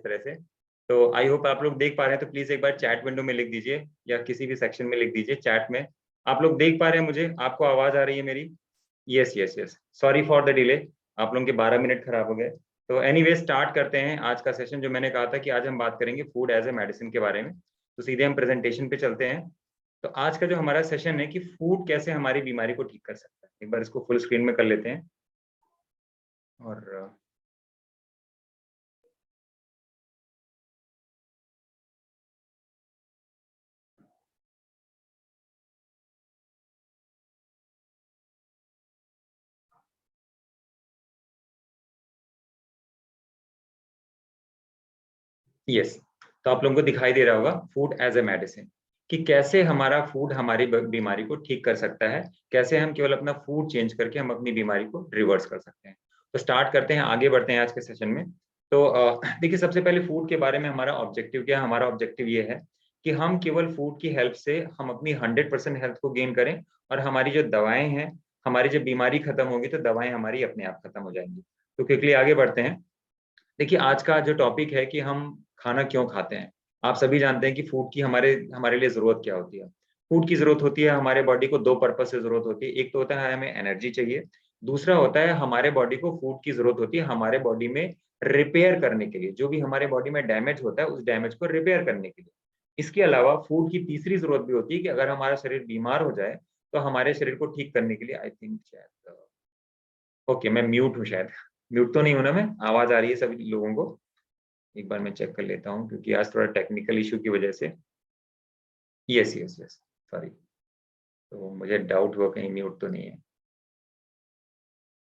तरह से। तो आई होप आप लोग देख पा रहे हैं, तो प्लीज एक बार चैट विंडो में लिख दीजिए या किसी भी सेक्शन में लिख दीजिए चैट में। आप लोग देख पा रहे हैं मुझे? आपको आवाज आ रही है मेरी? Yes yes yes, sorry for the delay, आप लोगों के 12 मिनट खराब हो गए। तो एनीवे स्टार्ट करते हैं आज का सेशन। जो मैंने कहा था कि आज हम बात करेंगे फूड एज ए मेडिसिन के बारे में, तो सीधे हम प्रेजेंटेशन पे चलते हैं। तो आज का जो हमारा सेशन है कि फूड कैसे हमारी बीमारी को ठीक कर सकता है, एक बार इसको फुल स्क्रीन में कर लेते हैं। और यस, तो आप लोगों को दिखाई दे रहा होगा फूड एज ए मेडिसिन, कि कैसे हमारा फूड हमारी बीमारी को ठीक कर सकता है, कैसे हम केवल अपना फूड चेंज करके हम अपनी बीमारी को रिवर्स कर सकते हैं। तो स्टार्ट करते हैं, आगे बढ़ते हैं आज के सेशन में। तो देखिए, सबसे पहले फूड के बारे में हमारा ऑब्जेक्टिव क्या है? हमारा ऑब्जेक्टिव ये है कि हम केवल फूड की हेल्प से हम अपनी 100% हेल्थ को गेन करें, और हमारी जो दवाएं हैं, हमारी जब बीमारी खत्म होगी तो दवाएं हमारी अपने आप खत्म हो जाएंगी। तो क्विकली आगे बढ़ते हैं। देखिए, आज का जो टॉपिक है कि हम खाना क्यों खाते हैं। आप सभी जानते हैं कि फूड की हमारे हमारे लिए जरूरत क्या होती है। फूड की जरूरत होती है हमारे बॉडी को, दो पर्पज से जरूरत होती है। एक तो होता है हमें एनर्जी चाहिए, दूसरा होता है हमारे बॉडी को फूड की जरूरत होती है हमारे बॉडी में रिपेयर करने के लिए, जो भी हमारे बॉडी में डैमेज होता है उस डैमेज को रिपेयर करने के लिए। इसके अलावा फूड की तीसरी जरूरत भी होती है कि अगर हमारा शरीर बीमार हो जाए तो हमारे शरीर को ठीक करने के लिए, आई थिंक शायद, ओके मैं म्यूट हूँ शायद, म्यूट तो नहीं हूं ना मैं? आवाज आ रही है सभी लोगों को? एक बार मैं चेक कर लेता हूँ क्योंकि आज थोड़ा टेक्निकल इशू की वजह से। यस यस यस, सॉरी, तो मुझे डाउट हुआ कहीं म्यूट तो नहीं है।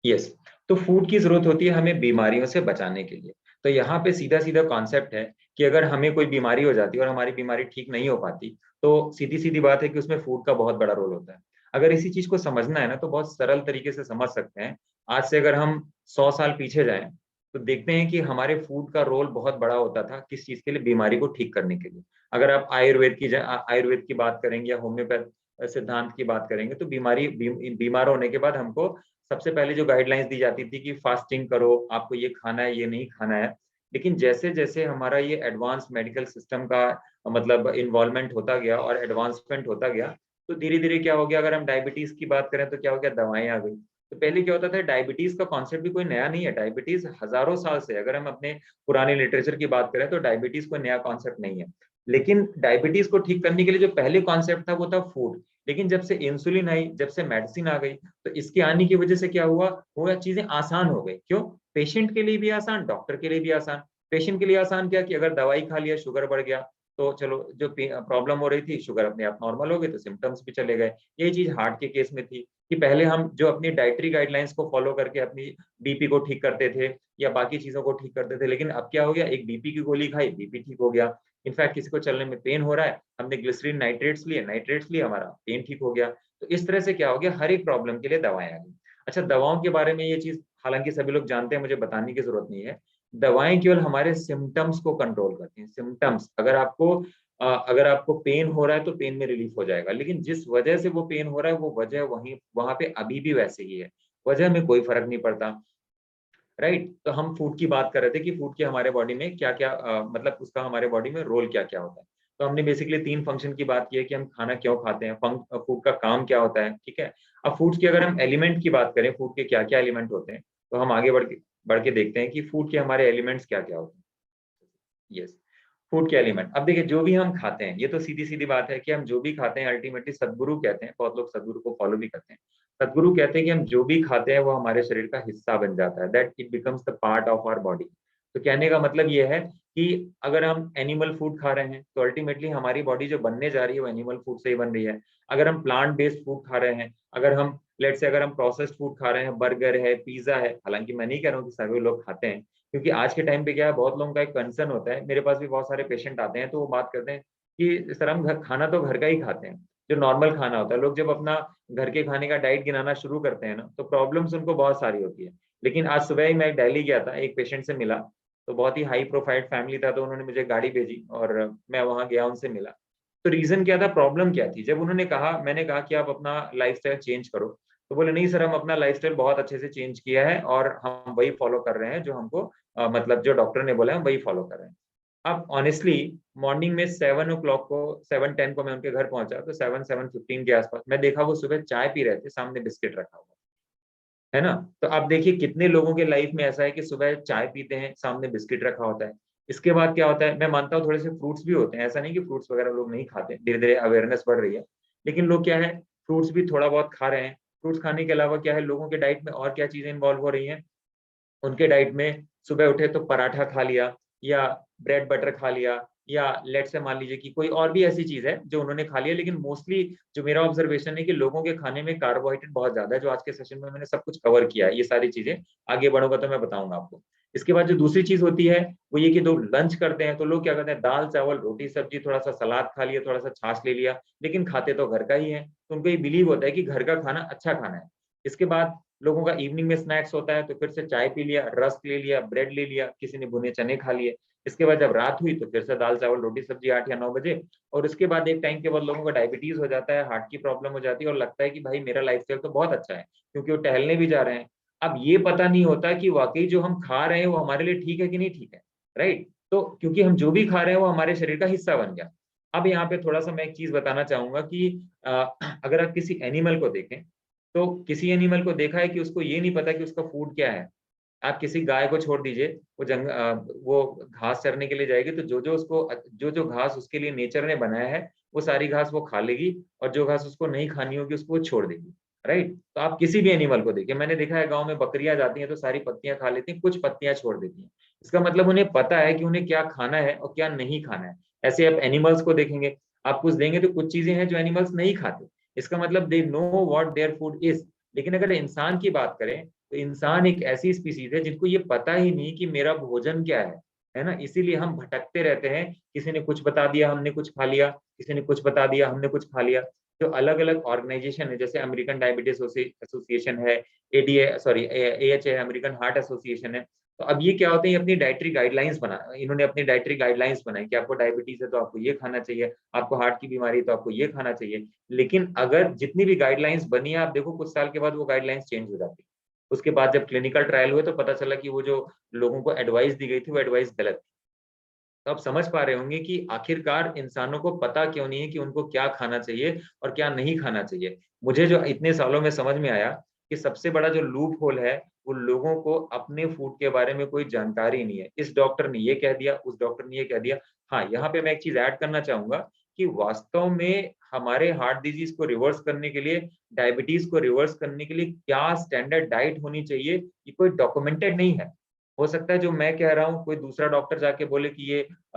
यस, तो फूड की जरूरत होती है हमें बीमारियों से बचाने के लिए। तो यहाँ पे सीधा सीधा कॉन्सेप्ट है कि अगर हमें कोई बीमारी हो जाती है और हमारी बीमारी ठीक नहीं हो पाती, तो सीधी सीधी बात है कि उसमें फूड का बहुत बड़ा रोल होता है। अगर इसी चीज को समझना है ना, तो बहुत सरल तरीके से समझ सकते हैं। आज से अगर हम 100 साल पीछे जाएं, तो देखते हैं कि हमारे फूड का रोल बहुत बड़ा होता था किस चीज के लिए? बीमारी को ठीक करने के लिए। अगर आप आयुर्वेद की बात करेंगे या होम्योपैथ सिद्धांत की बात करेंगे, तो बीमार होने के बाद हमको सबसे पहले जो गाइडलाइंस दी जाती थी कि फास्टिंग करो, आपको ये खाना है, ये नहीं खाना है। लेकिन जैसे जैसे हमारा ये एडवांस मेडिकल सिस्टम का मतलब इन्वॉल्वमेंट होता गया और एडवांसमेंट होता गया, तो धीरे धीरे क्या हो गया? अगर हम डायबिटीज की बात करें तो क्या हो गया? दवाएं आ गई। तो पहले क्या होता था, डायबिटीज का कॉन्सेप्ट भी कोई नया नहीं है। डायबिटीज हजारों साल से, अगर हम अपने पुराने लिटरेचर की बात करें तो डायबिटीज कोई नया कॉन्सेप्ट नहीं है। लेकिन डायबिटीज को ठीक करने के लिए जो पहले कॉन्सेप्ट था वो था फूड। लेकिन जब से इंसुलिन आई, जब से मेडिसिन आ गई, तो इसके आने की वजह से क्या हुआ? वो चीजें आसान हो गई। क्यों? पेशेंट के लिए भी आसान, डॉक्टर के लिए भी आसान। पेशेंट के लिए आसान क्या कि अगर दवाई खा लिया, शुगर बढ़ गया, तो चलो जो प्रॉब्लम हो रही थी, शुगर अपने आप नॉर्मल हो गई, तो सिम्टम्स भी चले गए। यही चीज हार्ट के केस में थी कि पहले हम जो अपनी डाइटरी गाइडलाइंस को फॉलो करके अपनी बीपी को ठीक करते थे या बाकी चीजों को ठीक करते थे, लेकिन अब क्या हो गया? एक बीपी की गोली खाई, बीपी ठीक हो गया। इनफैक्ट किसी को चलने में पेन हो रहा है, हमने ग्लिसरीन नाइट्रेट्स लिए, हमारा पेन ठीक हो गया। तो इस तरह से क्या हो गया? हर एक प्रॉब्लम के लिए दवाएं आ गई। अच्छा, दवाओं के बारे में ये चीज हालांकि सभी लोग जानते हैं, मुझे बताने की जरूरत नहीं है। दवाएं केवल हमारे सिम्टम्स को कंट्रोल करती हैं। सिम्टम्स, अगर आपको पेन हो रहा है तो पेन में रिलीफ हो जाएगा, लेकिन जिस वजह से वो पेन हो रहा है वो वजह वहीं वहां पे अभी भी वैसे ही है। वजह में कोई फर्क नहीं पड़ता। राइट, तो हम फूड की बात कर रहे थे कि फूड के हमारे बॉडी में क्या क्या मतलब उसका हमारे बॉडी में रोल क्या क्या होता है। तो हमने बेसिकली 3 फंक्शन की बात की है कि हम खाना क्यों खाते हैं, फूड का काम क्या होता है, ठीक है। अब फूड की अगर हम एलिमेंट की बात करें, फूड के क्या क्या एलिमेंट होते हैं, तो हम आगे बढ़ के देखते हैं कि फूड के हमारे एलिमेंट्स क्या क्या होते हैं। यस, फूड के एलिमेंट। अब देखिए, जो भी हम खाते हैं, ये तो सीधी सीधी बात है कि हम जो भी खाते हैं अल्टीमेटली, सदगुरु कहते हैं, बहुत लोग सदगुरु को फॉलो भी करते हैं। सदगुरु कहते हैं कि हम जो भी खाते हैं वो हमारे शरीर का हिस्सा बन जाता है, that it becomes the part of our body. तो कहने का मतलब ये है कि अगर हम एनिमल फूड खा रहे हैं तो अल्टीमेटली हमारी बॉडी जो बनने जा रही है वो एनिमल फूड से ही बन रही है। अगर हम प्लांट बेस्ड फूड खा रहे हैं, अगर हम प्रोसेस्ड फूड खा रहे हैं, बर्गर है, पिज्जा है, हालांकि मैं नहीं कह रहा हूँ कि सभी लोग खाते हैं, क्योंकि आज के टाइम पे क्या है, बहुत लोगों का एक कंसर्न होता है, मेरे पास भी बहुत सारे पेशेंट आते हैं तो वो बात करते हैं कि सर हम खाना तो घर का ही खाते हैं, जो नॉर्मल खाना होता है। लोग जब अपना घर के खाने का डाइट गिनाना शुरू करते हैं ना, तो प्रॉब्लम्स उनको बहुत सारी होती है। लेकिन आज सुबह ही मैं दिल्ली गया था, एक पेशेंट से मिला, तो बहुत ही हाई प्रोफाइल फैमिली था, तो उन्होंने मुझे गाड़ी भेजी और मैं वहां गया, उनसे मिला। तो रीजन क्या था, प्रॉब्लम क्या थी? जब उन्होंने कहा, मैंने कहा कि आप अपना लाइफस्टाइल चेंज करो, तो बोले नहीं सर, हम अपना लाइफस्टाइल बहुत अच्छे से चेंज किया है और हम वही फॉलो कर रहे हैं जो हमको मतलब जो डॉक्टर ने बोला है हम वही फॉलो कर रहे हैं। अब ऑनेस्टली मॉर्निंग में 7 o'clock को 7:10 को मैं उनके घर पहुंचा, तो 7-7:15 के आसपास मैं देखा वो सुबह चाय पी रहे थे, सामने बिस्किट रखा हुआ है ना। तो आप देखिए कितने लोगों के लाइफ में ऐसा है कि सुबह चाय पीते हैं, सामने बिस्किट रखा होता है। इसके बाद क्या होता है, मैं मानता हूँ थोड़े से फ्रूट्स भी होते हैं, ऐसा नहीं कि फ्रूट्स वगैरह लोग नहीं खाते, धीरे धीरे अवेयरनेस बढ़ रही है, लेकिन लोग क्या है, फ्रूट्स भी थोड़ा बहुत खा रहे हैं। फ्रूट्स खाने के अलावा क्या है, लोगों के डाइट में और क्या चीजें इन्वॉल्व हो रही हैं, उनके डाइट में सुबह उठे तो पराठा खा लिया, या ब्रेड बटर खा लिया, या लेट से मान लीजिए कि कोई और भी ऐसी चीज है जो उन्होंने खा लिया। लेकिन मोस्टली जो मेरा ऑब्जर्वेशन है कि लोगों के खाने में कार्बोहाइड्रेट बहुत ज्यादा है, जो आज के सेशन में मैंने सब कुछ कवर किया है, ये सारी चीजें आगे बढ़ूंगा तो मैं बताऊंगा आपको। इसके बाद जो दूसरी चीज होती है वो ये कि लोग लंच करते हैं, तो लोग क्या करते हैं, दाल चावल रोटी सब्जी, थोड़ा सा सलाद खा लिया, थोड़ा सा छाछ ले लिया, लेकिन खाते तो घर का ही है, तो उनको ये बिलीव होता है कि घर का खाना अच्छा खाना है। इसके बाद लोगों का इवनिंग में स्नैक्स होता है, तो फिर से चाय पी लिया, रस्क ले लिया, ब्रेड ले लिया, किसी ने भुने चने खा लिए। इसके बाद जब रात हुई तो फिर से दाल चावल रोटी सब्जी 8 या 9 बजे। और उसके बाद एक टाइम के बाद लोगों का डायबिटीज हो जाता है, हार्ट की प्रॉब्लम हो जाती है, और लगता है कि भाई मेरा लाइफस्टाइल तो बहुत अच्छा है, क्योंकि वो टहलने भी जा रहे हैं। अब ये पता नहीं होता कि वाकई जो हम खा रहे हैं वो हमारे लिए ठीक है कि नहीं ठीक है, राइट। तो क्योंकि हम जो भी खा रहे हैं वो हमारे शरीर का हिस्सा बन गया। अब यहाँ पे थोड़ा सा मैं एक चीज बताना चाहूंगा कि अगर आप किसी एनिमल को देखें, तो किसी एनिमल को देखा है कि उसको ये नहीं पता कि उसका फूड क्या है। आप किसी गाय को छोड़ दीजिए, वो घास चरने के लिए जाएगी, तो जो जो घास उसके लिए नेचर ने बनाया है वो सारी घास वो खा लेगी, और जो घास उसको नहीं खानी होगी उसको वो छोड़ देगी, राइट। तो आप किसी भी एनिमल को देखिए, मैंने देखा है गांव में बकरियां जाती हैं तो सारी पत्तियां खा लेती हैं, कुछ पत्तियां छोड़ देती हैं। इसका मतलब उन्हें पता है कि उन्हें क्या खाना है और क्या नहीं खाना है। ऐसे आप एनिमल्स को देखेंगे, आप कुछ देंगे तो कुछ चीजें हैं जो एनिमल्स नहीं खाते, इसका मतलब they know what their food is. लेकिन अगर इंसान की बात करें, तो इंसान एक ऐसी स्पीसीज है जिनको ये पता ही नहीं कि मेरा भोजन क्या है ना। इसीलिए हम भटकते रहते हैं, किसी ने कुछ बता दिया हमने कुछ खा लिया, किसी ने कुछ बता दिया हमने कुछ खा लिया। जो अलग अलग ऑर्गेनाइजेशन है, जैसे अमेरिकन डायबिटीज एसोसिएशन है, एडीए सॉरी एएच है, अमेरिकन हार्ट एसोसिएशन है। तो अब ये क्या होते हैं, अपनी डाइटरी गाइडलाइंस बना, इन्होंने अपनी डाइटरी गाइडलाइंस बनाई कि आपको डायबिटीज है तो आपको ये खाना चाहिए, आपको हार्ट की बीमारी है तो आपको ये खाना चाहिए। लेकिन अगर जितनी भी गाइडलाइंस बनी है, आप देखो कुछ साल के बाद वो गाइडलाइंस चेंज हो जाती है। उसके बाद जब क्लिनिकल ट्रायल हुए तो पता चला कि वो जो लोगों को एडवाइस दी गई थी वो एडवाइस गलत थी। तो आप समझ पा रहे होंगे कि आखिरकार इंसानों को पता क्यों नहीं है कि उनको क्या खाना चाहिए और क्या नहीं खाना चाहिए। मुझे जो इतने सालों में समझ में आया कि सबसे बड़ा जो लूप होल है, वो लोगों को अपने फूड के बारे में कोई जानकारी नहीं है। इस डॉक्टर ने ये कह दिया, उस डॉक्टर ने ये कह दिया। हाँ, यहाँ पे मैं एक चीज ऐड करना चाहूंगा कि वास्तव में हमारे हार्ट डिजीज को रिवर्स करने के लिए, डायबिटीज को रिवर्स करने के लिए क्या स्टैंडर्ड डाइट होनी चाहिए, ये कोई डॉक्यूमेंटेड नहीं है। हो सकता है जो मैं कह रहा हूँ कोई दूसरा डॉक्टर जाके बोले कि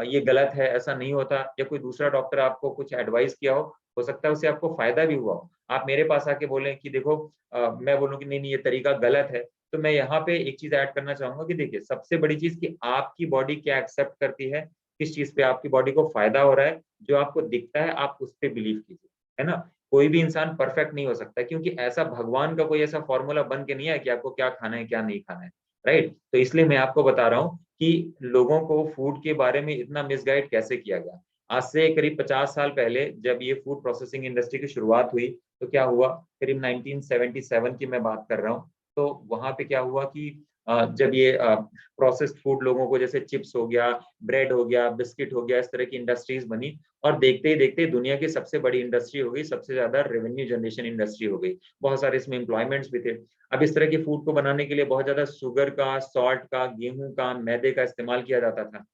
ये गलत है, ऐसा नहीं होता, या कोई दूसरा डॉक्टर आपको कुछ एडवाइस किया हो सकता है उससे आपको फायदा भी हुआ हो। आप मेरे पास आके बोले कि देखो मैं बोलूँ कि नहीं नहीं ये तरीका गलत है, तो मैं यहाँ पे एक चीज ऐड करना चाहूंगा कि देखिए सबसे बड़ी चीज कि आपकी बॉडी क्या एक्सेप्ट करती है, किस चीज पे आपकी बॉडी को फायदा हो रहा है, जो आपको दिखता है आप उस पर बिलीव कीजिए, है ना। कोई भी इंसान परफेक्ट नहीं हो सकता, क्योंकि ऐसा भगवान का कोई ऐसा फॉर्मूला बन के नहीं है कि आपको क्या खाना है क्या नहीं खाना है, राइट। तो इसलिए मैं आपको बता रहा हूँ कि लोगों को फूड के बारे में इतना मिसगाइड कैसे किया गया। आज से करीब 50 साल पहले जब ये फूड प्रोसेसिंग इंडस्ट्री की शुरुआत हुई, तो क्या हुआ, करीब 1977 की मैं बात कर रहा हूँ। तो वहां पे क्या हुआ कि जब ये प्रोसेस्ड फूड लोगों को, जैसे चिप्स हो गया, ब्रेड हो गया, बिस्किट हो गया, इस तरह की इंडस्ट्रीज बनी, और देखते ही देखते दुनिया की सबसे बड़ी इंडस्ट्री हो गई, सबसे ज्यादा रेवेन्यू जनरेशन इंडस्ट्री हो गई। बहुत सारे इसमें एम्प्लॉयमेंट्स भी थे। अब इस तरह के फूड को बनाने के लिए बहुत ज्यादा शुगर का, सॉल्ट का, गेहूं का, मैदे का इस्तेमाल किया जाता था।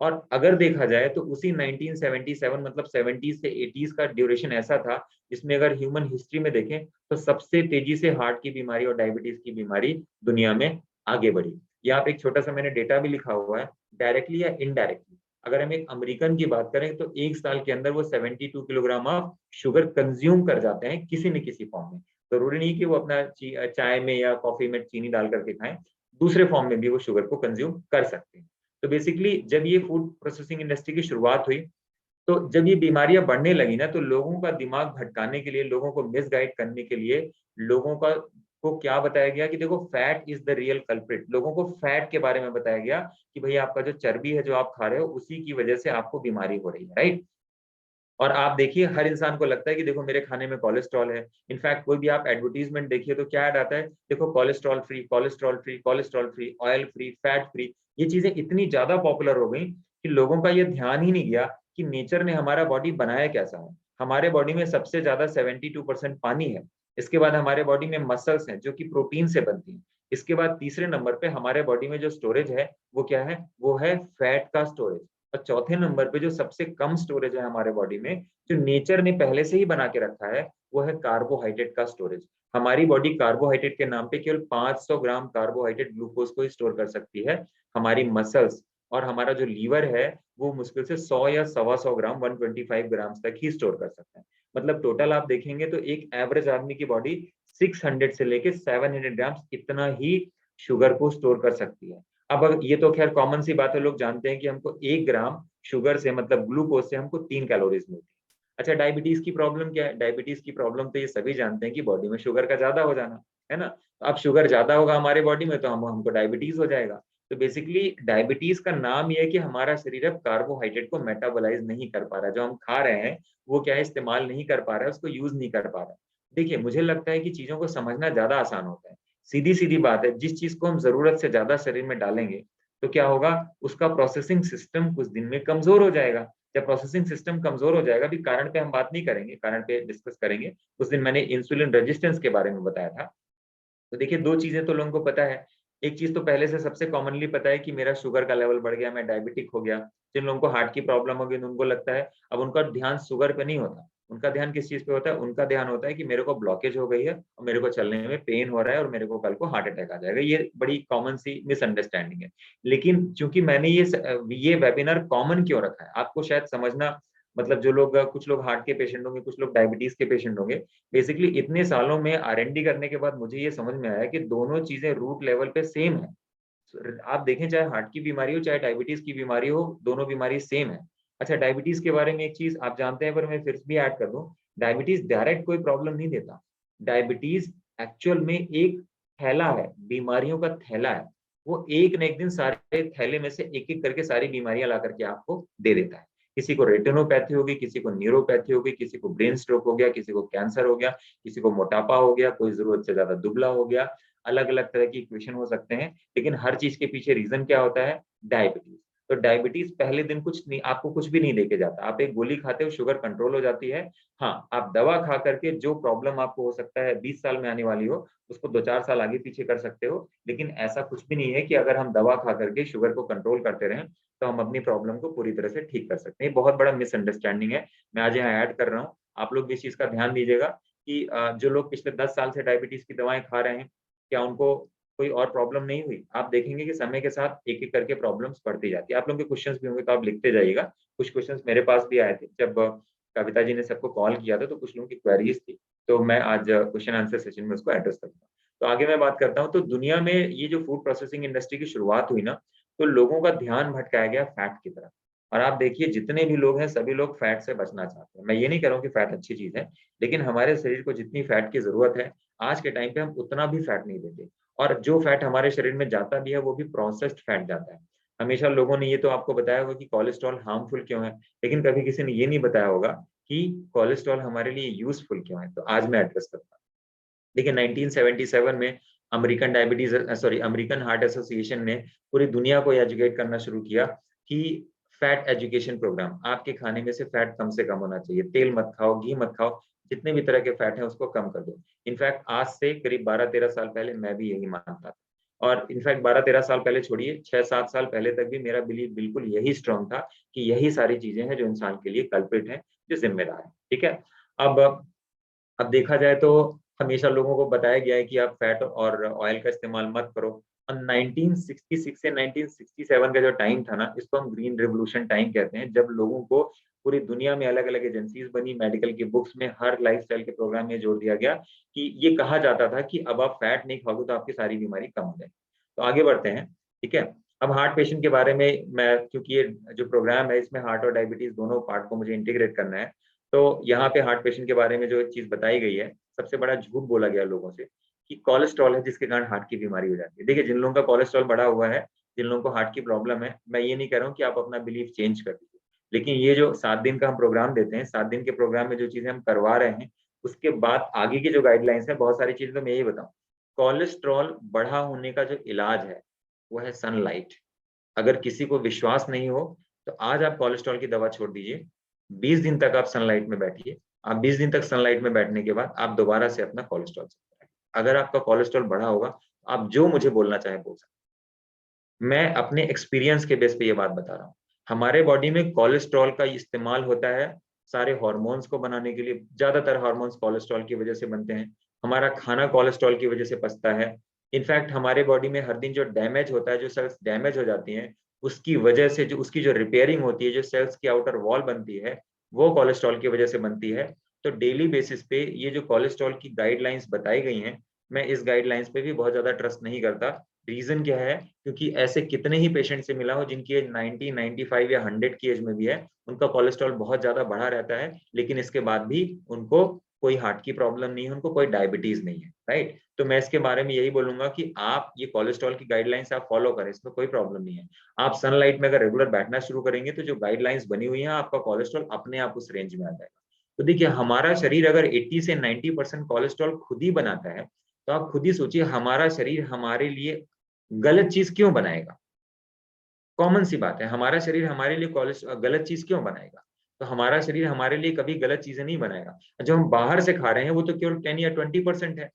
और अगर देखा जाए तो उसी 1977 मतलब 70s से 80s का ड्यूरेशन ऐसा था जिसमें अगर ह्यूमन हिस्ट्री में देखें तो सबसे तेजी से हार्ट की बीमारी और डायबिटीज की बीमारी दुनिया में आगे बढ़ी। यहाँ पे एक छोटा सा मैंने डेटा भी लिखा हुआ है, डायरेक्टली या इनडायरेक्टली अगर हम एक अमेरिकन की बात करें तो एक साल के अंदर वो 72 किलोग्राम ऑफ शुगर कंज्यूम कर जाते हैं किसी न किसी फॉर्म में। जरूरी नहीं कि वो अपना चाय में या कॉफी में चीनी डाल करके खाएं, दूसरे फॉर्म में भी वो शुगर को कंज्यूम कर सकते हैं। तो बेसिकली जब ये फूड प्रोसेसिंग इंडस्ट्री की शुरुआत हुई, तो जब ये बीमारियां बढ़ने लगी ना, तो लोगों का दिमाग भटकाने के लिए, लोगों को मिसगाइड करने के लिए, लोगों का को क्या बताया गया कि देखो fat is the real culprit. लोगों को फैट के बारे में बताया गया कि भाई आपका जो चर्बी है जो आप खा रहे हो उसी की वजह से आपको बीमारी हो रही है, राइट। और आप देखिए हर इंसान को लगता है कि देखो मेरे खाने में कोलेस्ट्रॉल है। इनफैक्ट कोई भी आप एडवर्टीजमेंट देखिए तो क्या ऐड आता है, देखो cholesterol free, cholesterol free, cholesterol free, oil free, fat free. ये चीजें इतनी ज्यादा पॉपुलर हो गई कि लोगों का ये ध्यान ही नहीं गया कि नेचर ने हमारा बॉडी बनाया कैसा है। हमारे बॉडी में सबसे ज्यादा 72% पानी है। इसके बाद हमारे बॉडी में मसल्स हैं जो कि प्रोटीन से बनती हैं। इसके बाद तीसरे नंबर पे हमारे बॉडी में जो स्टोरेज है वो क्या है, वो है फैट का स्टोरेज। और चौथे नंबर पे जो सबसे कम स्टोरेज है हमारे बॉडी में, जो नेचर ने पहले से ही बना के रखा है, वो है कार्बोहाइड्रेट का स्टोरेज। हमारी बॉडी कार्बोहाइड्रेट के नाम पे केवल 500 ग्राम कार्बोहाइड्रेट ग्लूकोज को ही स्टोर कर सकती है। हमारी मसल्स और हमारा जो लीवर है वो मुश्किल से 100 या 125 ग्राम 125 ग्राम तक ही स्टोर कर सकते हैं। मतलब टोटल आप देखेंगे तो एक एवरेज आदमी की बॉडी 600 से लेके 700 ग्राम इतना ही शुगर को स्टोर कर सकती है। अब ये तो खैर कॉमन सी बात है, लोग जानते हैं कि हमको 1 ग्राम शुगर से मतलब ग्लूकोज से हमको 3 कैलोरीज मिलती है। अच्छा, डायबिटीज की प्रॉब्लम क्या है? डायबिटीज की प्रॉब्लम तो ये सभी जानते हैं कि बॉडी में शुगर का ज्यादा हो जाना, है ना? तो अब शुगर ज्यादा होगा हमारे बॉडी में तो हमको डायबिटीज हो जाएगा। तो बेसिकली डायबिटीज का नाम ये है कि हमारा शरीर अब कार्बोहाइड्रेट को मेटाबोलाइज नहीं कर पा रहा, जो हम खा रहे हैं वो क्या है, इस्तेमाल नहीं कर पा रहा है, उसको यूज नहीं कर पा रहा है। देखिए, मुझे लगता है कि चीजों को समझना ज्यादा आसान होता है। सीधी सीधी बात है, जिस चीज को हम जरूरत से ज्यादा शरीर में डालेंगे तो क्या होगा, उसका प्रोसेसिंग सिस्टम कुछ दिन में कमजोर हो जाएगा। जब प्रोसेसिंग सिस्टम कमजोर हो जाएगा, अभी कारण पे हम बात नहीं करेंगे, कारण पे डिस्कस करेंगे। उस दिन मैंने इंसुलिन रेजिस्टेंस के बारे में बताया था। तो देखिए, 2 चीज़ें तो लोगों को पता है। एक चीज़ तो पहले से सबसे कॉमनली पता है कि मेरा शुगर का लेवल बढ़ गया, मैं डायबिटिक हो गया। जिन लोगों को हार्ट की प्रॉब्लम हो गई, तो उनको लगता है, अब उनका ध्यान शुगर पे नहीं होता। उनका ध्यान किस चीज़ पे होता है? उनका ध्यान होता है कि मेरे को ब्लॉकेज हो गई है और मेरे को चलने में पेन हो रहा है और मेरे को कल को हार्ट अटैक आ जाएगा। ये बड़ी कॉमन सी मिसअंडरस्टैंडिंग है। लेकिन चूँकि मैंने ये वेबिनार कॉमन क्यों रखा है, आपको शायद समझना, मतलब जो लोग, कुछ लोग हार्ट के पेशेंट होंगे, कुछ लोग डायबिटीज़ के पेशेंट होंगे। बेसिकली इतने सालों में आर-एन-डी करने के बाद मुझे ये समझ में आया कि दोनों चीजें रूट लेवल पे सेम है। आप देखें, चाहे हार्ट की बीमारी हो चाहे डायबिटीज की बीमारी हो, दोनों बीमारी सेम है। अच्छा, डायबिटीज के बारे में एक चीज आप जानते हैं, पर मैं फिर भी ऐड कर दूं, डायबिटीज डायरेक्ट कोई प्रॉब्लम नहीं देता। डायबिटीज एक्चुअल में एक थैला है, बीमारियों का थैला है। वो एक न एक दिन सारे थैले में से एक एक करके सारी बीमारियां ला करके आपको दे देता है। किसी को रेटिनोपैथी होगी, किसी को न्यूरोपैथी होगी, किसी को ब्रेन स्ट्रोक हो गया, किसी को कैंसर हो गया, किसी को मोटापा हो गया, कोई जरूरत से ज्यादा दुबला हो गया। अलग अलग तरह की इक्वेशन हो सकते हैं, लेकिन हर चीज के पीछे रीजन क्या होता है? डायबिटीज। तो डायबिटीज पहले दिन कुछ नहीं, आपको कुछ भी नहीं देके जाता। आप एक गोली खाते हो, शुगर कंट्रोल हो जाती है। हाँ, आप दवा खा करके जो प्रॉब्लम आपको हो सकता है 20 साल में आने वाली हो, उसको 2-4 साल आगे पीछे कर सकते हो। लेकिन ऐसा कुछ भी नहीं है कि अगर हम दवा खा करके शुगर को कंट्रोल करते रहें तो हम अपनी प्रॉब्लम को पूरी तरह से ठीक कर सकते हैं। ये बहुत बड़ा मिसअंडरस्टैंडिंग है। मैं आज यहाँ ऐड कर रहा हूँ, आप लोग भी इस चीज का ध्यान दीजिएगा कि जो लोग पिछले 10 साल से डायबिटीज की दवाएं खा रहे हैं, क्या उनको कोई और प्रॉब्लम नहीं हुई? आप देखेंगे कि समय के साथ एक-एक करके प्रॉब्लम्स बढ़ती जाती है। आप लोगों के क्वेश्चंस भी होंगे तो आप लिखते जाइएगा। कुछ क्वेश्चंस मेरे पास भी आए थे जब कविता जी ने सबको कॉल किया था, तो कुछ लोगों की क्वेरीज थी। तो मैं आज क्वेश्चन आंसर सेशन में उसको एड्रेस करूँगा। तो आगे मैं बात करता हूँ, तो दुनिया में ये जो फूड प्रोसेसिंग इंडस्ट्री की शुरुआत हुई ना, तो लोगों का ध्यान भटकाया गया फैट की तरफ। और आप देखिए, जितने भी लोग हैं सभी लोग फैट से बचना चाहते हैं। मैं ये नहीं कह रहा हूँ कि फैट अच्छी चीज़ है, लेकिन हमारे शरीर को जितनी फैट की ज़रूरत है, आज के टाइम पे हम उतना भी फैट नहीं लेते। और जो फैट हमारे शरीर में जाता भी है, वो भी प्रोसेस्ड फैट जाता है। हमेशा लोगों ने ये तो आपको बताया होगा कि कोलेस्ट्रॉल हार्मफुल क्यों है, लेकिन कभी किसी ने ये नहीं बताया होगा कि कोलेस्ट्रॉल हमारे लिए यूज़फुल क्यों है। तो आज मैं एड्रेस करता हूँ। देखिए, 1977 में अमेरिकन हार्ट एसोसिएशन ने पूरी दुनिया को एजुकेट करना शुरू किया कि फैट एजुकेशन प्रोग्राम, आपके खाने में से फैट कम से कम होना चाहिए। तेल मत खाओ, घी मत खाओ, जितने भी तरह के फैट हैं उसको कम कर दो। इनफैक्ट आज से करीब 12-13 साल पहले मैं भी यही मानता था। और इनफैक्ट 12-13 साल पहले छोड़िए, 6-7 साल पहले तक भी मेरा बिलीव बिल्कुल यही स्ट्रॉन्ग था कि यही सारी चीज़ें हैं जो इंसान के लिए कल्प्रिट हैं, जो ज़िम्मेदार हैं। ठीक है? अब अब देखा जाए तो हमेशा लोगों को बताया गया है कि आप फैट और ऑयल का इस्तेमाल मत करो। और 1966 से 1967 का जो टाइम था ना, इसको हम ग्रीन रिवॉल्यूशन टाइम कहते हैं, जब लोगों को पूरी दुनिया में अलग-अलग एजेंसीज़ बनी, मेडिकल की बुक्स में, हर लाइफ़स्टाइल के प्रोग्राम में जोर दिया गया कि ये कहा जाता था कि अब आप फैट नहीं खाओगे तो आपकी सारी बीमारी कम हो जाएगी। तो आगे बढ़ते हैं, ठीक है? अब हार्ट पेशेंट के बारे में मैं, क्योंकि ये जो प्रोग्राम है इसमें हार्ट और डायबिटीज़ दोनों पार्ट को मुझे इंटीग्रेट करना है। तो यहाँ पे हार्ट पेशेंट के बारे में जो एक चीज़ बताई गई है, सबसे बड़ा झूठ बोला गया लोगों से कि कोलेस्ट्रॉल है जिसके कारण हार्ट की बीमारी हो जाती है। देखिए, जिन लोगों का कोलेस्ट्रॉल बढ़ा हुआ है, जिन लोगों को हार्ट की प्रॉब्लम है, मैं ये नहीं कह रहा हूँ कि आप अपना बिलीफ चेंज कर दीजिए। लेकिन ये जो 7 दिन का हम प्रोग्राम देते हैं, 7 दिन के प्रोग्राम में जो चीज़ें हम करवा रहे हैं, उसके बाद आगे की जो गाइडलाइंस है, बहुत सारी चीज़ें तो मैं यही बताऊँ। कोलेस्ट्रॉल बढ़ा होने का जो इलाज है, वो है सनलाइट। अगर किसी को विश्वास नहीं हो, तो आज आप कोलेस्ट्रॉल की दवा छोड़ दीजिए, 20 दिन तक आप सनलाइट में बैठिए, आप 20 दिन तक सनलाइट में बैठने के बाद आप दोबारा से अपना कोलेस्ट्रॉल चेक कराइए। अगर आपका कोलेस्ट्रॉल बढ़ा होगा, आप जो मुझे बोलना चाहें बोल सकते हैं। मैं अपने एक्सपीरियंस के बेस पे ये बात बता रहा हूँ। हमारे बॉडी में कोलेस्ट्रॉल का इस्तेमाल होता है सारे हार्मोन्स को बनाने के लिए। ज्यादातर हार्मोन्स कोलेस्ट्रॉल की वजह से बनते हैं। हमारा खाना कोलेस्ट्रॉल की वजह से पचता है। इनफैक्ट हमारे बॉडी में हर दिन जो डैमेज होता है, जो सेल्स डैमेज हो जाती हैं, उसकी वजह से जो उसकी जो रिपेयरिंग होती है, जो सेल्स की आउटर वॉल बनती है, वो कोलेस्ट्रॉल की वजह से बनती है। तो डेली बेसिस पे ये जो कोलेस्ट्रॉल की गाइडलाइंस बताई गई हैं, मैं इस गाइडलाइंस पे भी बहुत ज्यादा ट्रस्ट नहीं करता। रीजन क्या है? क्योंकि ऐसे कितने ही पेशेंट से मिला हो जिनकी एज 90, 95 या 100 की एज में भी है, उनका कोलेस्ट्रॉल बहुत ज्यादा बढ़ा रहता है, लेकिन इसके बाद भी उनको कोई हार्ट की प्रॉब्लम नहीं है, उनको कोई डायबिटीज नहीं है, राइट? तो मैं इसके बारे में यही बोलूंगा कि आप ये कोलेस्ट्रॉल की गाइडलाइंस आप फॉलो करें, इसमें कोई प्रॉब्लम नहीं है। आप सनलाइट में अगर रेगुलर बैठना शुरू करेंगे तो जो गाइडलाइंस बनी हुई है, आपका कोलेस्ट्रॉल अपने आप उस रेंज में आ जाएगा। तो देखिए, हमारा शरीर अगर 80 से 90% कोलेस्ट्रॉल खुद ही बनाता है, तो आप खुद ही सोचिए हमारा शरीर हमारे लिए गलत चीज क्यों बनाएगा? कॉमन सी बात है, हमारा शरीर हमारे लिए गलत चीज क्यों बनाएगा? तो हमारा शरीर हमारे लिए कभी गलत चीजें नहीं बनाएगा। जो हम बाहर से खा रहे हैं वो तो केवल 10 या 20% है।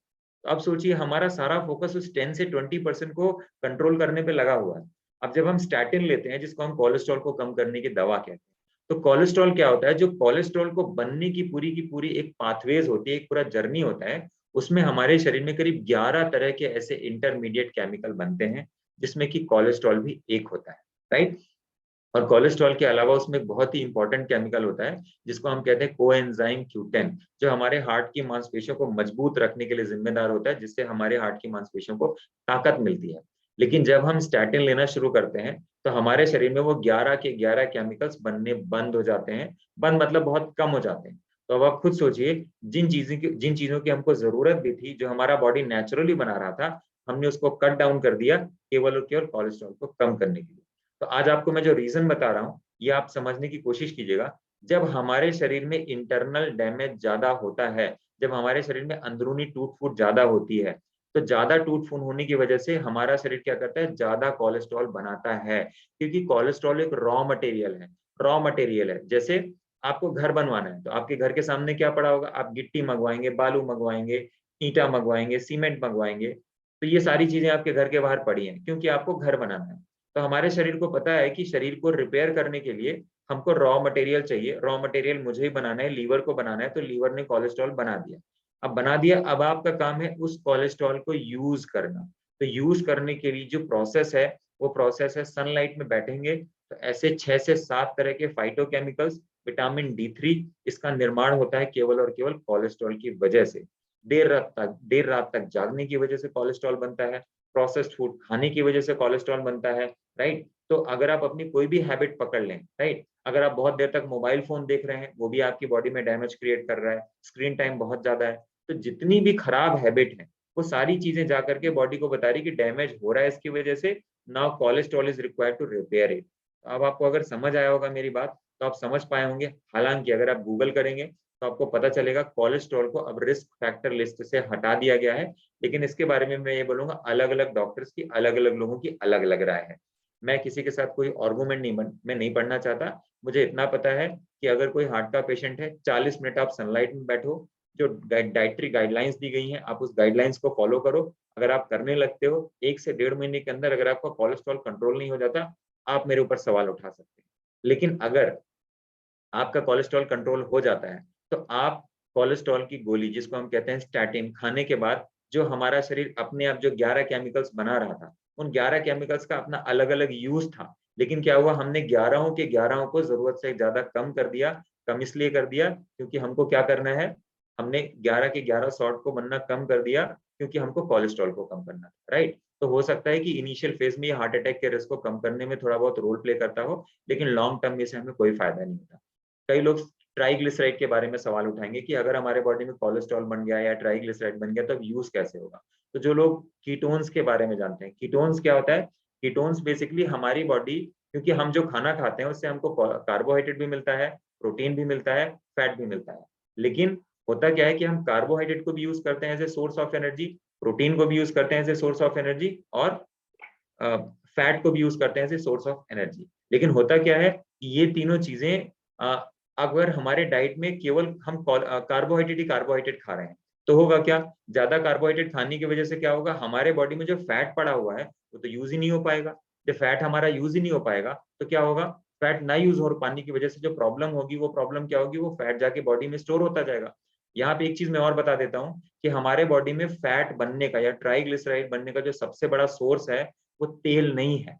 तो अब सोचिए, हमारा सारा फोकस उस 10 से 20% को कंट्रोल करने पे लगा हुआ है। अब जब हम स्टैटिन लेते हैं, जिसको हम कोलेस्ट्रॉल को कम करने की दवा कहते हैं, तो कोलेस्ट्रॉल क्या होता है? जो कोलेस्ट्रॉल को बनने की पूरी एक पाथवेज होती है, एक पूरा जर्नी होता है। उसमें हमारे शरीर में करीब 11 तरह के ऐसे इंटरमीडिएट केमिकल बनते हैं, जिसमें कि कोलेस्ट्रॉल भी एक होता है, राइट? और कोलेस्ट्रॉल के अलावा उसमें एक बहुत ही इंपॉर्टेंट केमिकल होता है, जिसको हम कहते हैं कोएंजाइम Q10, जो हमारे हार्ट की मांसपेशियों को मजबूत रखने के लिए जिम्मेदार होता है, जिससे हमारे हार्ट की मांसपेशियों को ताकत मिलती है। लेकिन जब हम स्टैटिन लेना शुरू करते हैं, तो हमारे शरीर में वो 11 के 11 केमिकल्स बनने बंद हो जाते हैं। बंद मतलब बहुत कम हो जाते हैं। तो अब आप खुद सोचिए, जिन चीजों की हमको जरूरत भी थी, जो हमारा बॉडी नेचुरली बना रहा था, हमने उसको कट डाउन कर दिया केवल और केवल कोलेस्ट्रॉल को कम करने के लिए। तो आज आपको मैं जो रीजन बता रहा हूँ, ये आप समझने की कोशिश कीजिएगा। जब हमारे शरीर में इंटरनल डैमेज ज्यादा होता है, जब हमारे शरीर में अंदरूनी टूट फूट ज्यादा होती है, तो ज्यादा टूट फूट होने की वजह से हमारा शरीर क्या करता है? ज्यादा कोलेस्ट्रॉल बनाता है। क्योंकि कोलेस्ट्रॉल एक रॉ मटेरियल है। रॉ मटेरियल है। जैसे आपको घर बनवाना है, तो आपके घर के सामने क्या पड़ा होगा? आप गिट्टी मंगवाएंगे, बालू मंगवाएंगे, ईंटा मंगवाएंगे, सीमेंट मंगवाएंगे। तो ये सारी चीजें आपके घर के बाहर पड़ी हैं, क्योंकि आपको घर बनाना है। तो हमारे शरीर को पता है कि शरीर को रिपेयर करने के लिए हमको रॉ मटेरियल चाहिए। रॉ मटेरियल मुझे ही बनाना है, लीवर को बनाना है, तो लीवर ने कोलेस्ट्रॉल बना दिया। अब बना दिया, अब आपका काम है उस कोलेस्ट्रॉल को यूज करना। तो यूज करने के लिए जो प्रोसेस है, वो प्रोसेस है सनलाइट में बैठेंगे तो ऐसे 6 से 7 तरह के फाइटोकेमिकल्स, विटामिन D3, इसका निर्माण होता है केवल और केवल कोलेस्ट्रॉल की वजह से। देर रात तक जागने की वजह से कोलेस्ट्रॉल बनता है। प्रोसेस्ड फूड खाने की वजह से कोलेस्ट्रॉल बनता है, राइट? तो अगर आप अपनी कोई भी हैबिट पकड़ लें, राइट, अगर आप बहुत देर तक मोबाइल फोन देख रहे हैं, वो भी आपकी बॉडी में डैमेज क्रिएट कर रहा है। स्क्रीन टाइम बहुत ज्यादा है। तो जितनी भी खराब हैबिट है, वो सारी चीजें जाकर के बॉडी को बता रही कि डैमेज हो रहा है इसकी वजह से। Now cholesterol is required to repair it. अब आपको अगर समझ आया होगा मेरी बात, तो आप समझ पाए होंगे। हालांकि अगर आप गूगल करेंगे तो आपको पता चलेगा कोलेस्ट्रॉल को अब रिस्क फैक्टर लिस्ट से हटा दिया गया है। लेकिन इसके बारे में मैं ये बोलूंगा, अलग अलग डॉक्टर्स की, अलग अलग लोगों की अलग अलग राय है। मैं किसी के साथ कोई आर्गूमेंट मैं नहीं पढ़ना चाहता। मुझे इतना पता है कि अगर कोई हार्ट का पेशेंट है, 40 मिनट आप सनलाइट में बैठो, जो डाइटरी गाइडलाइंस दी गई हैं, आप उस गाइडलाइंस को फॉलो करो। अगर आप करने लगते हो, 1 से 1.5 महीने के अंदर अगर आपका कोलेस्ट्रॉल कंट्रोल नहीं हो जाता, आप मेरे ऊपर सवाल उठा सकते हैं। लेकिन अगर आपका कोलेस्ट्रॉल कंट्रोल हो जाता है, तो आप कोलेस्ट्रॉल की गोली, जिसको हम कहते हैं स्टैटिन, खाने के बाद जो हमारा शरीर अपने आप जो 11 केमिकल्स बना रहा था, उन 11 केमिकल्स का अपना अलग अलग यूज था। लेकिन क्या हुआ? हमने 11 के 11 को जरूरत से ज्यादा कम कर दिया। कम इसलिए कर दिया क्योंकि हमको क्या करना है? हमने 11 के 11 शॉट को बनना कम कर दिया, क्योंकि हमको कोलेस्ट्रॉल को कम करना था, राइट? तो हो सकता है कि इनिशियल फेज में ये हार्ट अटैक के रिस्क को कम करने में थोड़ा बहुत रोल प्ले करता हो, लेकिन लॉन्ग टर्म में से हमें कोई फायदा नहीं होता। कई लोग ट्राइग्लिसराइड के बारे में सवाल उठाएंगे कि अगर हमारे बॉडी में कोलेस्ट्रॉल बन गया या ट्राइग्लिसराइड बन गया, तो अब यूज कैसे होगा? तो जो लोग कीटोन्स के बारे में जानते हैं, कीटोन्स क्या होता है? कीटोन्स बेसिकली हमारी बॉडी, क्योंकि हम जो खाना खाते हैं उससे हमको कार्बोहाइड्रेट भी मिलता है, प्रोटीन भी मिलता है, फैट भी मिलता है। लेकिन होता क्या है कि हम कार्बोहाइड्रेट को भी यूज करते हैं as a source of energy, protein को भी यूज करते हैं as a source of energy, और फैट को भी यूज करते हैं as a source of energy. लेकिन होता क्या है? ये तीनों चीजें अगर हमारे डाइट में केवल हम कार्बोहाइड्रेट खा रहे हैं तो होगा क्या, ज्यादा कार्बोहाइड्रेट खाने की वजह से क्या होगा, हमारे बॉडी में जो फैट पड़ा हुआ है वो तो यूज ही नहीं हो पाएगा। जब फैट हमारा यूज ही नहीं हो पाएगा तो क्या होगा, फैट ना यूज हो पाने की वजह से जो प्रॉब्लम होगी, वो प्रॉब्लम क्या होगी, वो फैट जाके बॉडी में स्टोर होता जाएगा। यहाँ पे एक चीज मैं और बता देता हूँ कि हमारे बॉडी में फैट बनने का या ट्राइग्लिसराइड बनने का जो सबसे बड़ा सोर्स है वो तेल नहीं है।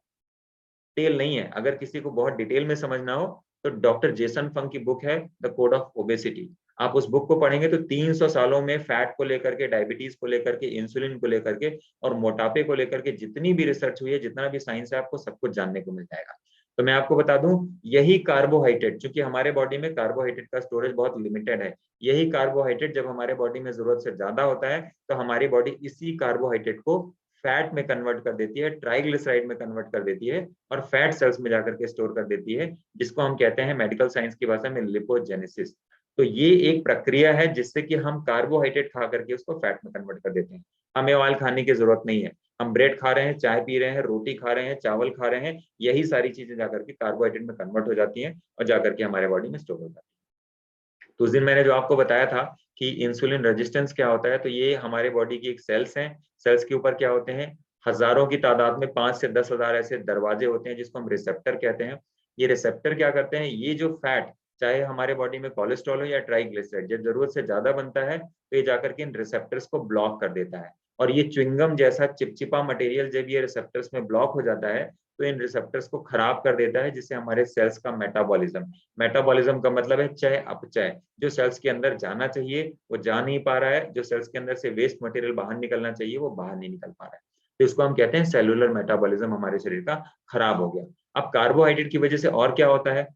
तेल नहीं है। अगर किसी को बहुत डिटेल में समझना हो तो डॉक्टर जेसन फंग की बुक है द कोड ऑफ ओबेसिटी। आप उस बुक को पढ़ेंगे तो 300 सालों में फैट को लेकर के, डायबिटीज को लेकर के, इंसुलिन को लेकर के और मोटापे को लेकर के जितनी भी रिसर्च हुई है, जितना भी साइंस है, आपको सब कुछ जानने को मिल जाएगा। तो मैं आपको बता दूं, यही कार्बोहाइड्रेट, क्योंकि हमारे बॉडी में कार्बोहाइड्रेट का स्टोरेज बहुत लिमिटेड है, यही कार्बोहाइड्रेट जब हमारे बॉडी में जरूरत से ज्यादा होता है तो हमारी बॉडी इसी कार्बोहाइड्रेट को फैट में कन्वर्ट कर देती है, ट्राइग्लिसराइड में कन्वर्ट कर देती है और फैट सेल्स में जाकर के स्टोर कर देती है, जिसको हम कहते हैं मेडिकल साइंस की भाषा में लिपोजेनेसिस। तो ये एक प्रक्रिया है जिससे कि हम कार्बोहाइड्रेट खा करके उसको फैट में कन्वर्ट कर देते हैं। हमें ऑयल खाने की जरूरत नहीं है, हम ब्रेड खा रहे हैं, चाय पी रहे हैं, रोटी खा रहे हैं, चावल खा रहे हैं, यही सारी चीजें जाकर के कार्बोहाइड्रेट में कन्वर्ट हो जाती हैं और जाकर के हमारे बॉडी में स्टोर हो जाती है। तो उस दिन मैंने जो आपको बताया था कि इंसुलिन रेजिस्टेंस क्या होता है, तो ये हमारे बॉडी की एक सेल्स हैं। सेल्स के ऊपर क्या होते हैं, हजारों की तादाद में 5 से 10 हजार ऐसे दरवाजे होते हैं जिसको हम रिसेप्टर कहते हैं। ये रिसेप्टर क्या करते हैं, ये जो फैट, चाहे हमारे बॉडी में कोलेस्ट्रॉल हो या ट्राइग्लिसराइड, जब जरूरत से ज्यादा बनता है तो ये जाकर के इन रिसेप्टर्स को ब्लॉक कर देता है। और ये च्युइंगम जैसा चिपचिपा मटेरियल जब ये रिसेप्टर्स में ब्लॉक हो जाता है तो इन रिसेप्टर्स को खराब कर देता है, जिससे हमारे सेल्स का मेटाबॉलिज्म, मेटाबॉलिज्म का मतलब है चय अपचय, जो सेल्स के अंदर जाना चाहिए वो जा नहीं पा रहा है, जो सेल्स के अंदर से वेस्ट मटेरियल बाहर निकलना चाहिए वो बाहर नहीं निकल पा रहा है। तो इसको हम कहते हैं सेलुलर मेटाबॉलिज्म हमारे शरीर का खराब हो गया। अब कार्बोहाइड्रेट की वजह से और क्या होता है,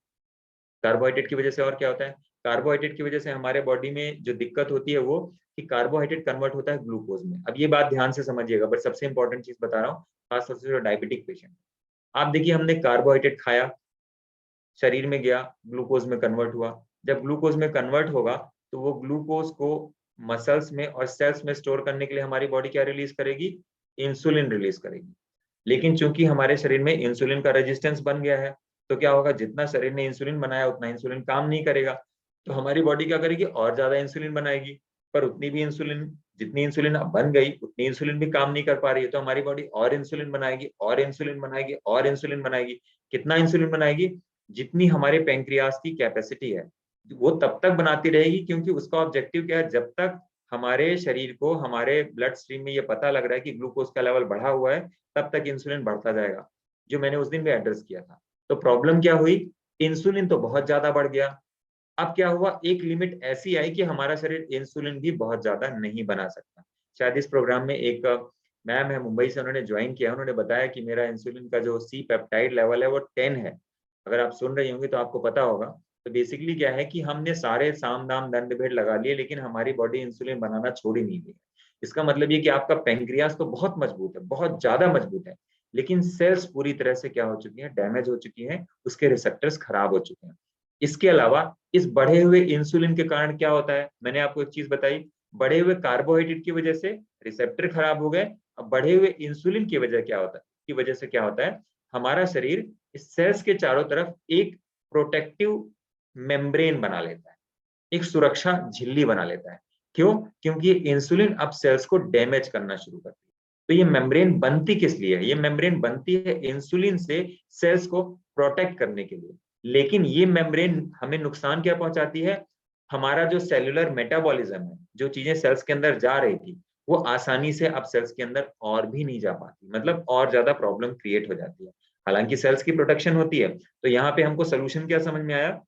कार्बोहाइड्रेट की वजह से और क्या होता है, कार्बोहाइड्रेट की वजह से हमारे बॉडी में जो दिक्कत होती है वो कि कार्बोहाइड्रेट कन्वर्ट होता है ग्लूकोज में। अब ये बात ध्यान से समझिएगा, बट सबसे इंपॉर्टेंट चीज बता रहा हूँ, खासतौर से जो डायबिटिक पेशेंट। आप देखिए, हमने कार्बोहाइड्रेट खाया, शरीर में गया, ग्लूकोज में कन्वर्ट हुआ। जब ग्लूकोज में कन्वर्ट होगा तो वो ग्लूकोज को मसल्स में और सेल्स में स्टोर करने के लिए हमारी बॉडी क्या रिलीज करेगी, इंसुलिन रिलीज करेगी। लेकिन चूंकि हमारे शरीर में इंसुलिन का रेजिस्टेंस बन गया है तो क्या होगा, जितना शरीर ने इंसुलिन बनाया उतना इंसुलिन काम नहीं करेगा, तो हमारी बॉडी क्या करेगी, और ज्यादा इंसुलिन बनाएगी। पर उतनी भी इंसुलिन, जितनी इंसुलिन अब बन गई उतनी इंसुलिन भी काम नहीं कर पा रही है, तो हमारी बॉडी और इंसुलिन बनाएगी और इंसुलिन बनाएगी और इंसुलिन बनाएगी। कितना इंसुलिन बनाएगी, जितनी हमारे पेंक्रियाज की कैपेसिटी है वो तब तक बनाती रहेगी, क्योंकि उसका ऑब्जेक्टिव क्या है, जब तक हमारे शरीर को, हमारे ब्लड स्ट्रीम में ये पता लग रहा है कि ग्लूकोज का लेवल बढ़ा हुआ है, तब तक इंसुलिन बढ़ता जाएगा, जो मैंने उस दिन भी एड्रेस किया था। तो प्रॉब्लम क्या हुई, इंसुलिन तो बहुत ज्यादा बढ़ गया। अब क्या हुआ, एक लिमिट ऐसी आई कि हमारा शरीर इंसुलिन भी बहुत ज्यादा नहीं बना सकता। शायद इस प्रोग्राम में एक मैम है मुंबई से, उन्होंने ज्वाइन किया, उन्होंने बताया कि मेरा इंसुलिन का जो सी पेप्टाइड लेवल है वो 10 है। अगर आप सुन रही होंगी तो आपको पता होगा। तो बेसिकली क्या है कि हमने सारे साम दाम दंड भेद लगा लिए, लेकिन हमारी बॉडी इंसुलिन बनाना छोड़ ही नहीं रही है। इसका मतलब ये कि आपका पेंक्रियास तो बहुत मजबूत है, बहुत ज्यादा मजबूत है, लेकिन सेल्स पूरी तरह से क्या हो चुकी है, डैमेज हो चुकी है, उसके रिसेप्टर्स खराब हो चुके हैं। इसके अलावा इस बढ़े हुए इंसुलिन के कारण क्या होता है, मैंने आपको एक चीज बताई, बढ़े हुए कार्बोहाइड्रेट की वजह से रिसेप्टर खराब हो गए। अब बढ़े हुए इंसुलिन की वजह क्या होता है, की वजह से क्या होता है, हमारा शरीर इस सेल्स के चारों तरफ एक प्रोटेक्टिव मेम्ब्रेन बना लेता है, एक सुरक्षा झिल्ली बना लेता है। क्यों, क्योंकि इंसुलिन अब सेल्स को डैमेज करना शुरू करती है। तो ये मेम्ब्रेन बनती किस लिए है, ये मेम्ब्रेन बनती है इंसुलिन से सेल्स को प्रोटेक्ट करने के लिए। लेकिन ये मेम्ब्रेन हमें नुकसान क्या पहुंचाती है, हमारा जो सेलुलर मेटाबॉलिज्म है, जो चीजें सेल्स के अंदर जा रही थी वो आसानी से अब सेल्स के अंदर और भी नहीं जा पाती, मतलब और ज्यादा प्रॉब्लम क्रिएट हो जाती है। हालांकि सेल्स की प्रोटेक्शन होती है। तो यहाँ पे हमको सोल्यूशन क्या समझ में आया,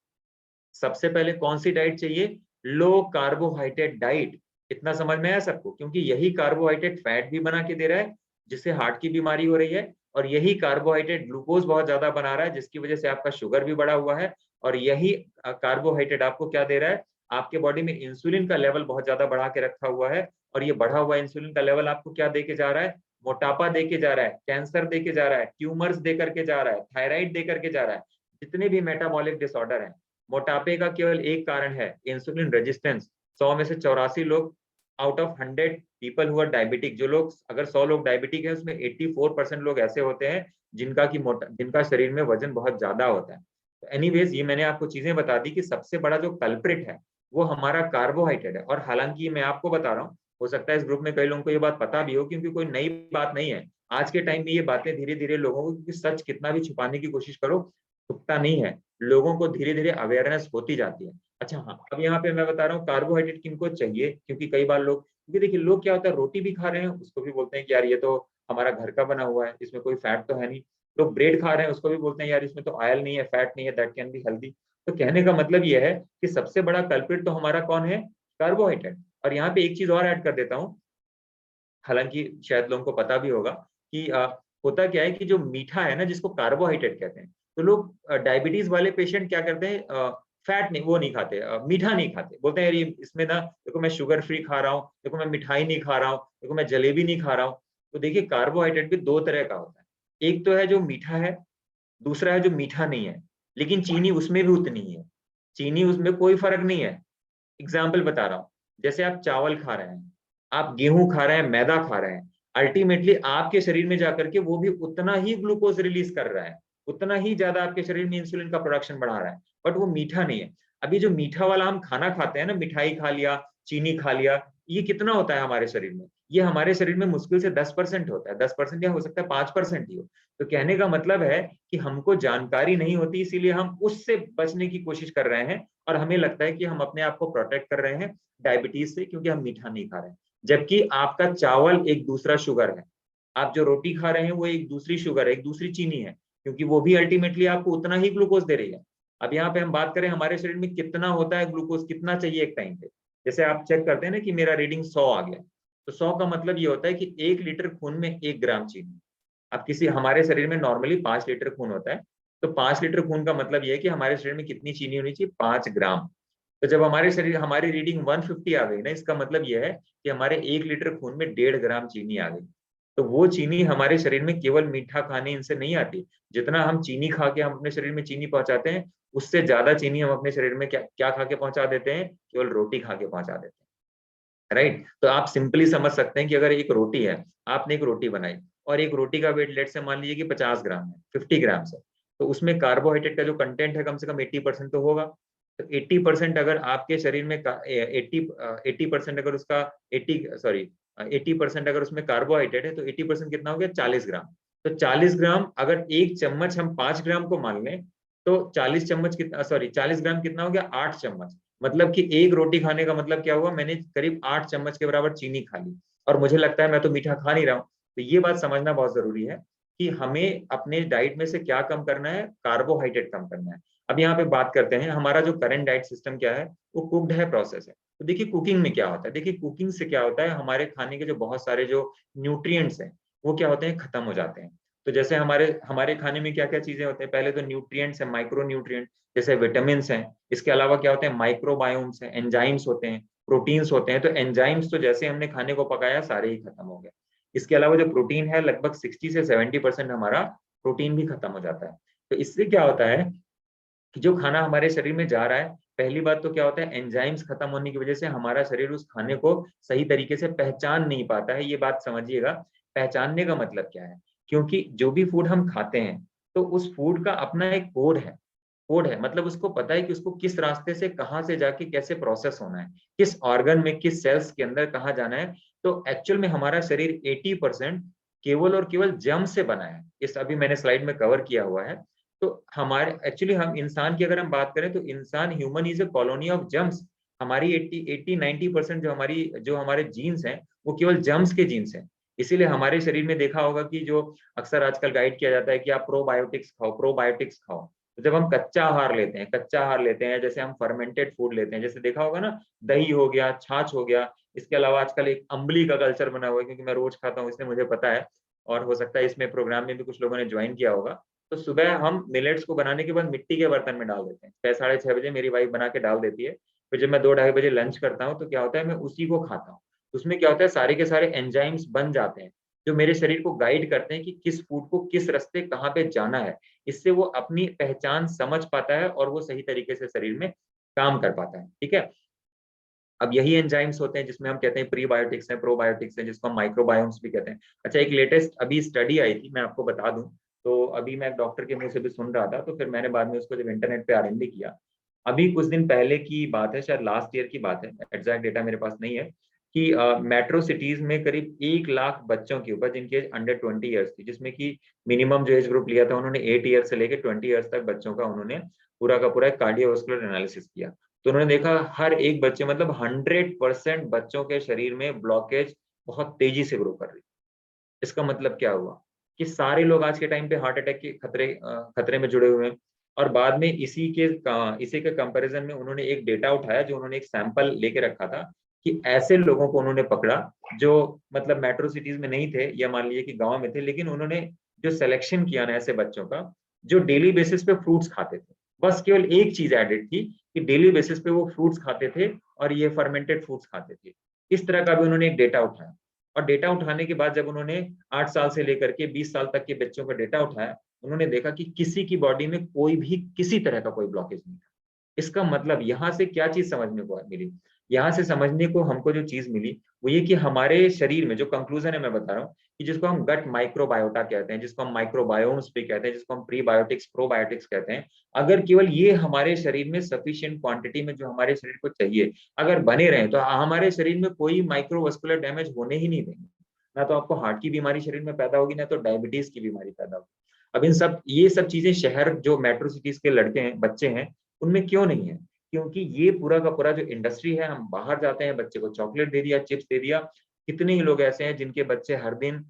सबसे पहले कौन सी डाइट चाहिए, लो कार्बोहाइड्रेट डाइट। इतना समझ में आया सबको, क्योंकि यही कार्बोहाइड्रेट फैट भी बना के दे रहा है जिससे हार्ट की बीमारी हो रही है, और यही कार्बोहाइड्रेट ग्लूकोज बहुत ज्यादा बना रहा है जिसकी वजह से आपका शुगर भी बढ़ा हुआ है, और यही कार्बोहाइड्रेट आपको क्या दे रहा है, आपके बॉडी में इंसुलिन का लेवल बहुत ज्यादा बढ़ा के रखा हुआ है। और ये बढ़ा हुआ इंसुलिन का लेवल आपको क्या दे के जा रहा है, मोटापा दे के जा रहा है, कैंसर दे के जा रहा है, ट्यूमर्स दे करके जा रहा है, थायराइड दे करके जा रहा है। जितने भी मेटाबॉलिक डिसऑर्डर है, मोटापे का केवल एक कारण है इंसुलिन रेजिस्टेंस। 100 में से 84 लोग आउट ऑफ 100 पीपल हुआ डायबिटिक, जो लोग, अगर 100 लोग डायबिटिक है उसमें 84% लोग ऐसे होते हैं जिनका शरीर में वजन बहुत ज्यादा होता है। एनीवेज ये मैंने आपको चीजें बता दी कि सबसे बड़ा जो कल्प्रिट है वो हमारा कार्बोहाइड्रेट है। और हालांकि मैं आपको बता रहा हूँ, हो सकता है इस ग्रुप में कई लोगों को ये बात पता भी हो, क्योंकि कोई नई बात नहीं है। आज के टाइम में ये बातें धीरे धीरे लोगों को, क्योंकि सच कितना भी छुपाने की कोशिश करो छुपता नहीं है, लोगों को धीरे धीरे अवेयरनेस होती जाती है। अच्छा हाँ, अब यहाँ पे मैं बता रहा हूँ कार्बोहाइड्रेट किनको चाहिए, क्योंकि कई बार लोग, क्योंकि देखिए लोग क्या होता है, रोटी भी खा रहे हैं उसको भी बोलते हैं कि यार ये तो हमारा घर का बना हुआ है, इसमें कोई फैट तो है नहीं। लोग ब्रेड खा रहे हैं उसको भी बोलते हैं यार इसमें तो ऑयल नहीं है, फैट नहीं है, दैट कैन बी हेल्दी। तो कहने का मतलब ये है कि सबसे बड़ा कल्प्रिट तो हमारा कौन है, कार्बोहाइड्रेट। और यहाँ पे एक चीज और ऐड कर देता हूँ, हालांकि शायद लोगों को पता भी होगा कि होता क्या है कि जो मीठा है ना, जिसको कार्बोहाइड्रेट कहते हैं, तो लोग डायबिटीज वाले पेशेंट क्या करते हैं, फैट नहीं, वो नहीं खाते, मीठा नहीं खाते, बोलते हैं यार ये इसमें ना देखो मैं शुगर फ्री खा रहा हूँ, देखो मैं मिठाई नहीं खा रहा हूँ, देखो मैं जलेबी नहीं खा रहा हूँ। तो देखिए कार्बोहाइड्रेट भी दो तरह का होता है, एक तो है जो मीठा है, दूसरा है जो मीठा नहीं है, लेकिन चीनी उसमें भी उतनी ही है, चीनी उसमें कोई फर्क नहीं है। एग्जाम्पल बता रहा हूँ, जैसे आप चावल खा रहे हैं, आप गेहूं खा रहे हैं, मैदा खा रहे हैं, अल्टीमेटली आपके शरीर में जाकर के वो भी उतना ही ग्लूकोज रिलीज कर रहा है, उतना ही ज्यादा आपके शरीर में इंसुलिन का प्रोडक्शन बढ़ा रहा है, बट वो मीठा नहीं है। अभी जो मीठा वाला हम खाना खाते हैं ना, मिठाई खा लिया, चीनी खा लिया, ये कितना होता है हमारे शरीर में, ये हमारे शरीर में मुश्किल से 10% होता है, 10% या हो सकता है 5% ही हो। तो कहने का मतलब है कि हमको जानकारी नहीं होती, इसीलिए हम उससे बचने की कोशिश कर रहे हैं, और हमें लगता है कि हम अपने आप को प्रोटेक्ट कर रहे हैं डायबिटीज से, क्योंकि हम मीठा नहीं खा रहे हैं। जबकि आपका चावल एक दूसरा शुगर है, आप जो रोटी खा रहे हैं वो एक दूसरी शुगर है, एक दूसरी चीनी है, क्योंकि वो भी अल्टीमेटली आपको उतना ही ग्लूकोज दे रही है। अब यहाँ पे हम बात करें हमारे शरीर में कितना होता है ग्लूकोज, कितना चाहिए एक टाइम पे, जैसे आप चेक करते हैं ना कि मेरा रीडिंग 100 आ गया, तो 100 का मतलब ये होता है कि 1 लीटर खून में 1 ग्राम चीनी। अब किसी, हमारे शरीर में नॉर्मली 5 लीटर खून होता है, तो 5 लीटर खून का मतलब ये है कि हमारे शरीर में कितनी चीनी होनी चाहिए, 5 ग्राम। तो जब हमारे शरीर, हमारी रीडिंग 150 आ गई ना, इसका मतलब यह है कि हमारे 1 लीटर खून में 1.5 ग्राम चीनी आ गई। तो वो चीनी हमारे शरीर में केवल मीठा खाने इनसे नहीं आती, जितना हम चीनी खा के हम अपने शरीर में चीनी पहुंचाते हैं, उससे ज्यादा चीनी हम अपने शरीर में क्या क्या खा के पहुंचा देते हैं, केवल रोटी खा के पहुंचा देते हैं। राइट, तो आप सिंपली समझ सकते हैं कि अगर एक रोटी है, आपने एक रोटी बनाई, और एक रोटी का वेट लेट से मान लीजिए कि 50 ग्राम है, 50 ग्राम है, तो उसमें कार्बोहाइड्रेट का जो कंटेंट है कम से कम 80% तो होगा। तो 80% अगर आपके शरीर में 80% अगर उसका 80% अगर उसमें कार्बोहाइड्रेट है, तो 80% कितना हो गया, 40 ग्राम। तो 40 ग्राम, अगर एक चम्मच हम 5 ग्राम को मान लें, तो 40 चम्मच कितना, 40 ग्राम कितना हो गया, 8 चम्मच। मतलब कि एक रोटी खाने का मतलब क्या हुआ, मैंने करीब 8 चम्मच के बराबर चीनी खा ली, और मुझे लगता है मैं तो मीठा खा नहीं रहा हूँ। तो ये बात समझना बहुत जरूरी है कि हमें अपने डाइट में से क्या कम करना है, कार्बोहाइड्रेट कम करना है। अब यहाँ पे बात करते हैं हमारा जो करंट डाइट सिस्टम क्या है, वो कुक्ड है, प्रोसेस है। तो देखिए कुकिंग में क्या होता है, देखिए कुकिंग से क्या होता है, हमारे खाने के जो बहुत सारे जो न्यूट्रिएंट्स हैं वो क्या होते हैं, खत्म हो जाते हैं। तो जैसे हमारे हमारे खाने में क्या क्या चीजें होते हैं, पहले तो न्यूट्रिएंट्स है, माइक्रो न्यूट्रिएंट, जैसे विटामिन हैं। इसके अलावा क्या होते हैं, माइक्रोबायोम्स हैं, एंजाइम्स होते हैं, प्रोटीन्स होते हैं। तो एंजाइम्स तो जैसे हमने खाने को पकाया सारे ही खत्म हो गए। इसके अलावा जो प्रोटीन है, लगभग 60 से 70% हमारा प्रोटीन भी खत्म हो जाता है। तो इससे क्या होता है कि जो खाना हमारे शरीर में जा रहा है, पहली बात तो क्या होता है, एंजाइम्स खत्म होने की वजह से हमारा शरीर उस खाने को सही तरीके से पहचान नहीं पाता है। ये बात समझिएगा, पहचानने का मतलब क्या है, क्योंकि जो भी फूड हम खाते हैं, तो उस फूड का अपना एक कोड है, मतलब उसको पता है कि उसको किस रास्ते से कहाँ से जाके कैसे प्रोसेस होना है, किस ऑर्गन में, किस सेल्स के अंदर कहाँ जाना है। तो एक्चुअल में हमारा शरीर 80% केवल और केवल जर्म से बना है, इस अभी मैंने स्लाइड में कवर किया हुआ है। तो हमारे एक्चुअली हम इंसान की अगर हम बात करें, तो इंसान, human is a colony of germs. हमारी 80-90% जो हमारे जीन्स हैं, वो केवल जर्म्स के जीन्स हैं। इसीलिए हमारे शरीर में देखा होगा कि जो अक्सर आजकल गाइड किया जाता है कि आप प्रोबायोटिक्स खाओ, प्रोबायोटिक्स खाओ। तो जब हम कच्चा आहार लेते हैं, जैसे हम फर्मेंटेड फूड लेते हैं, जैसे देखा होगा ना, दही हो गया, छाछ हो गया, इसके अलावा आजकल एक अम्बली का कल्चर बना हुआ है, क्योंकि मैं रोज खाता हूँ इसलिए मुझे पता है, और हो सकता है इसमें प्रोग्राम में भी कुछ लोगों ने ज्वाइन किया होगा। तो सुबह हम मिलेट्स को बनाने के बाद मिट्टी के बर्तन में डाल देते हैं, 6-6:30 बजे मेरी वाइफ बना के डाल देती है। फिर जब मैं 2-2:30 बजे लंच करता हूँ, तो क्या होता है, मैं उसी को खाता हूँ। उसमें क्या होता है, सारे के सारे एंजाइम्स बन जाते हैं, जो मेरे शरीर को गाइड करते हैं कि किस फूड को किस रास्ते कहाँ पे जाना है। इससे वो अपनी पहचान समझ पाता है, और वो सही तरीके से शरीर में काम कर पाता है। ठीक है, अब यही एंजाइम्स होते हैं जिसमें हम कहते हैं प्रीबायोटिक्स हैं, प्रोबायोटिक्स हैं, जिसको हम माइक्रोबायोम्स भी कहते हैं। अच्छा, एक लेटेस्ट अभी स्टडी आई थी, मैं आपको बता दूं, तो अभी मैं एक डॉक्टर के मुंह से भी सुन रहा था, तो फिर मैंने बाद में उसको जब इंटरनेट पे आरएनडी किया, अभी कुछ दिन पहले की बात है, शायद लास्ट ईयर की बात है, एग्जैक्ट डेटा मेरे पास नहीं है, कि मेट्रो सिटीज में करीब 1 लाख बच्चों के ऊपर जिनकी एज अंडर 20 ईयर्स थी, जिसमें कि मिनिमम जो एज ग्रुप लिया था उन्होंने 8 ईयर से लेकर 20 ईयर्स तक बच्चों का उन्होंने पूरा का पूरा कार्डियोवास्कुलर एनालिसिस किया। तो उन्होंने देखा हर एक बच्चे, मतलब 100% बच्चों के शरीर में ब्लॉकेज बहुत तेजी से ग्रो कर रही। इसका मतलब क्या हुआ कि सारे लोग आज के टाइम पे हार्ट अटैक के खतरे में जुड़े हुए हैं। और बाद में इसी के कंपैरिजन में उन्होंने एक डेटा उठाया, जो उन्होंने एक सैंपल लेके रखा था, कि ऐसे लोगों को उन्होंने पकड़ा जो मतलब मेट्रो सिटीज में नहीं थे या मान लीजिए कि गांव में थे, लेकिन उन्होंने जो सिलेक्शन किया ना ऐसे बच्चों का, जो डेली बेसिस पे फ्रूट्स खाते थे। बस केवल एक चीज एडेड थी कि डेली बेसिस पे वो फ्रूट्स खाते थे और ये फर्मेंटेड फ्रूट्स खाते थे। इस तरह का भी उन्होंने एक डेटा उठाया। और डेटा उठाने के बाद जब उन्होंने 8 साल से लेकर के 20 साल तक के बच्चों का डेटा उठाया, उन्होंने देखा कि किसी की बॉडी में कोई भी किसी तरह का कोई ब्लॉकेज नहीं था। इसका मतलब यहाँ से क्या चीज समझने को मिली? यहाँ से समझने को हमको जो चीज मिली वो ये कि हमारे शरीर में जो कंक्लूजन है, मैं बता रहा हूँ, कि जिसको हम गट माइक्रोबायोटा कहते हैं, जिसको हम माइक्रोबायोम्स भी कहते हैं, जिसको हम प्रीबायोटिक्स प्रोबायोटिक्स कहते हैं, अगर केवल ये हमारे शरीर में सफिशिएंट क्वांटिटी में जो हमारे शरीर को चाहिए अगर बने रहे, तो हमारे शरीर में कोई माइक्रोवास्कुलर डैमेज होने ही नहीं देंगे। ना तो आपको हार्ट की बीमारी शरीर में पैदा होगी, ना तो डायबिटीज की बीमारी पैदा होगी। अब ये सब चीजें शहर जो मेट्रो सिटीज के लड़के हैं, बच्चे हैं, उनमें क्यों नहीं है? क्योंकि ये पूरा का पूरा जो इंडस्ट्री है, हम बाहर जाते हैं, बच्चे को चॉकलेट दे दिया, चिप्स दे दिया। कितने ही लोग ऐसे हैं जिनके बच्चे हर दिन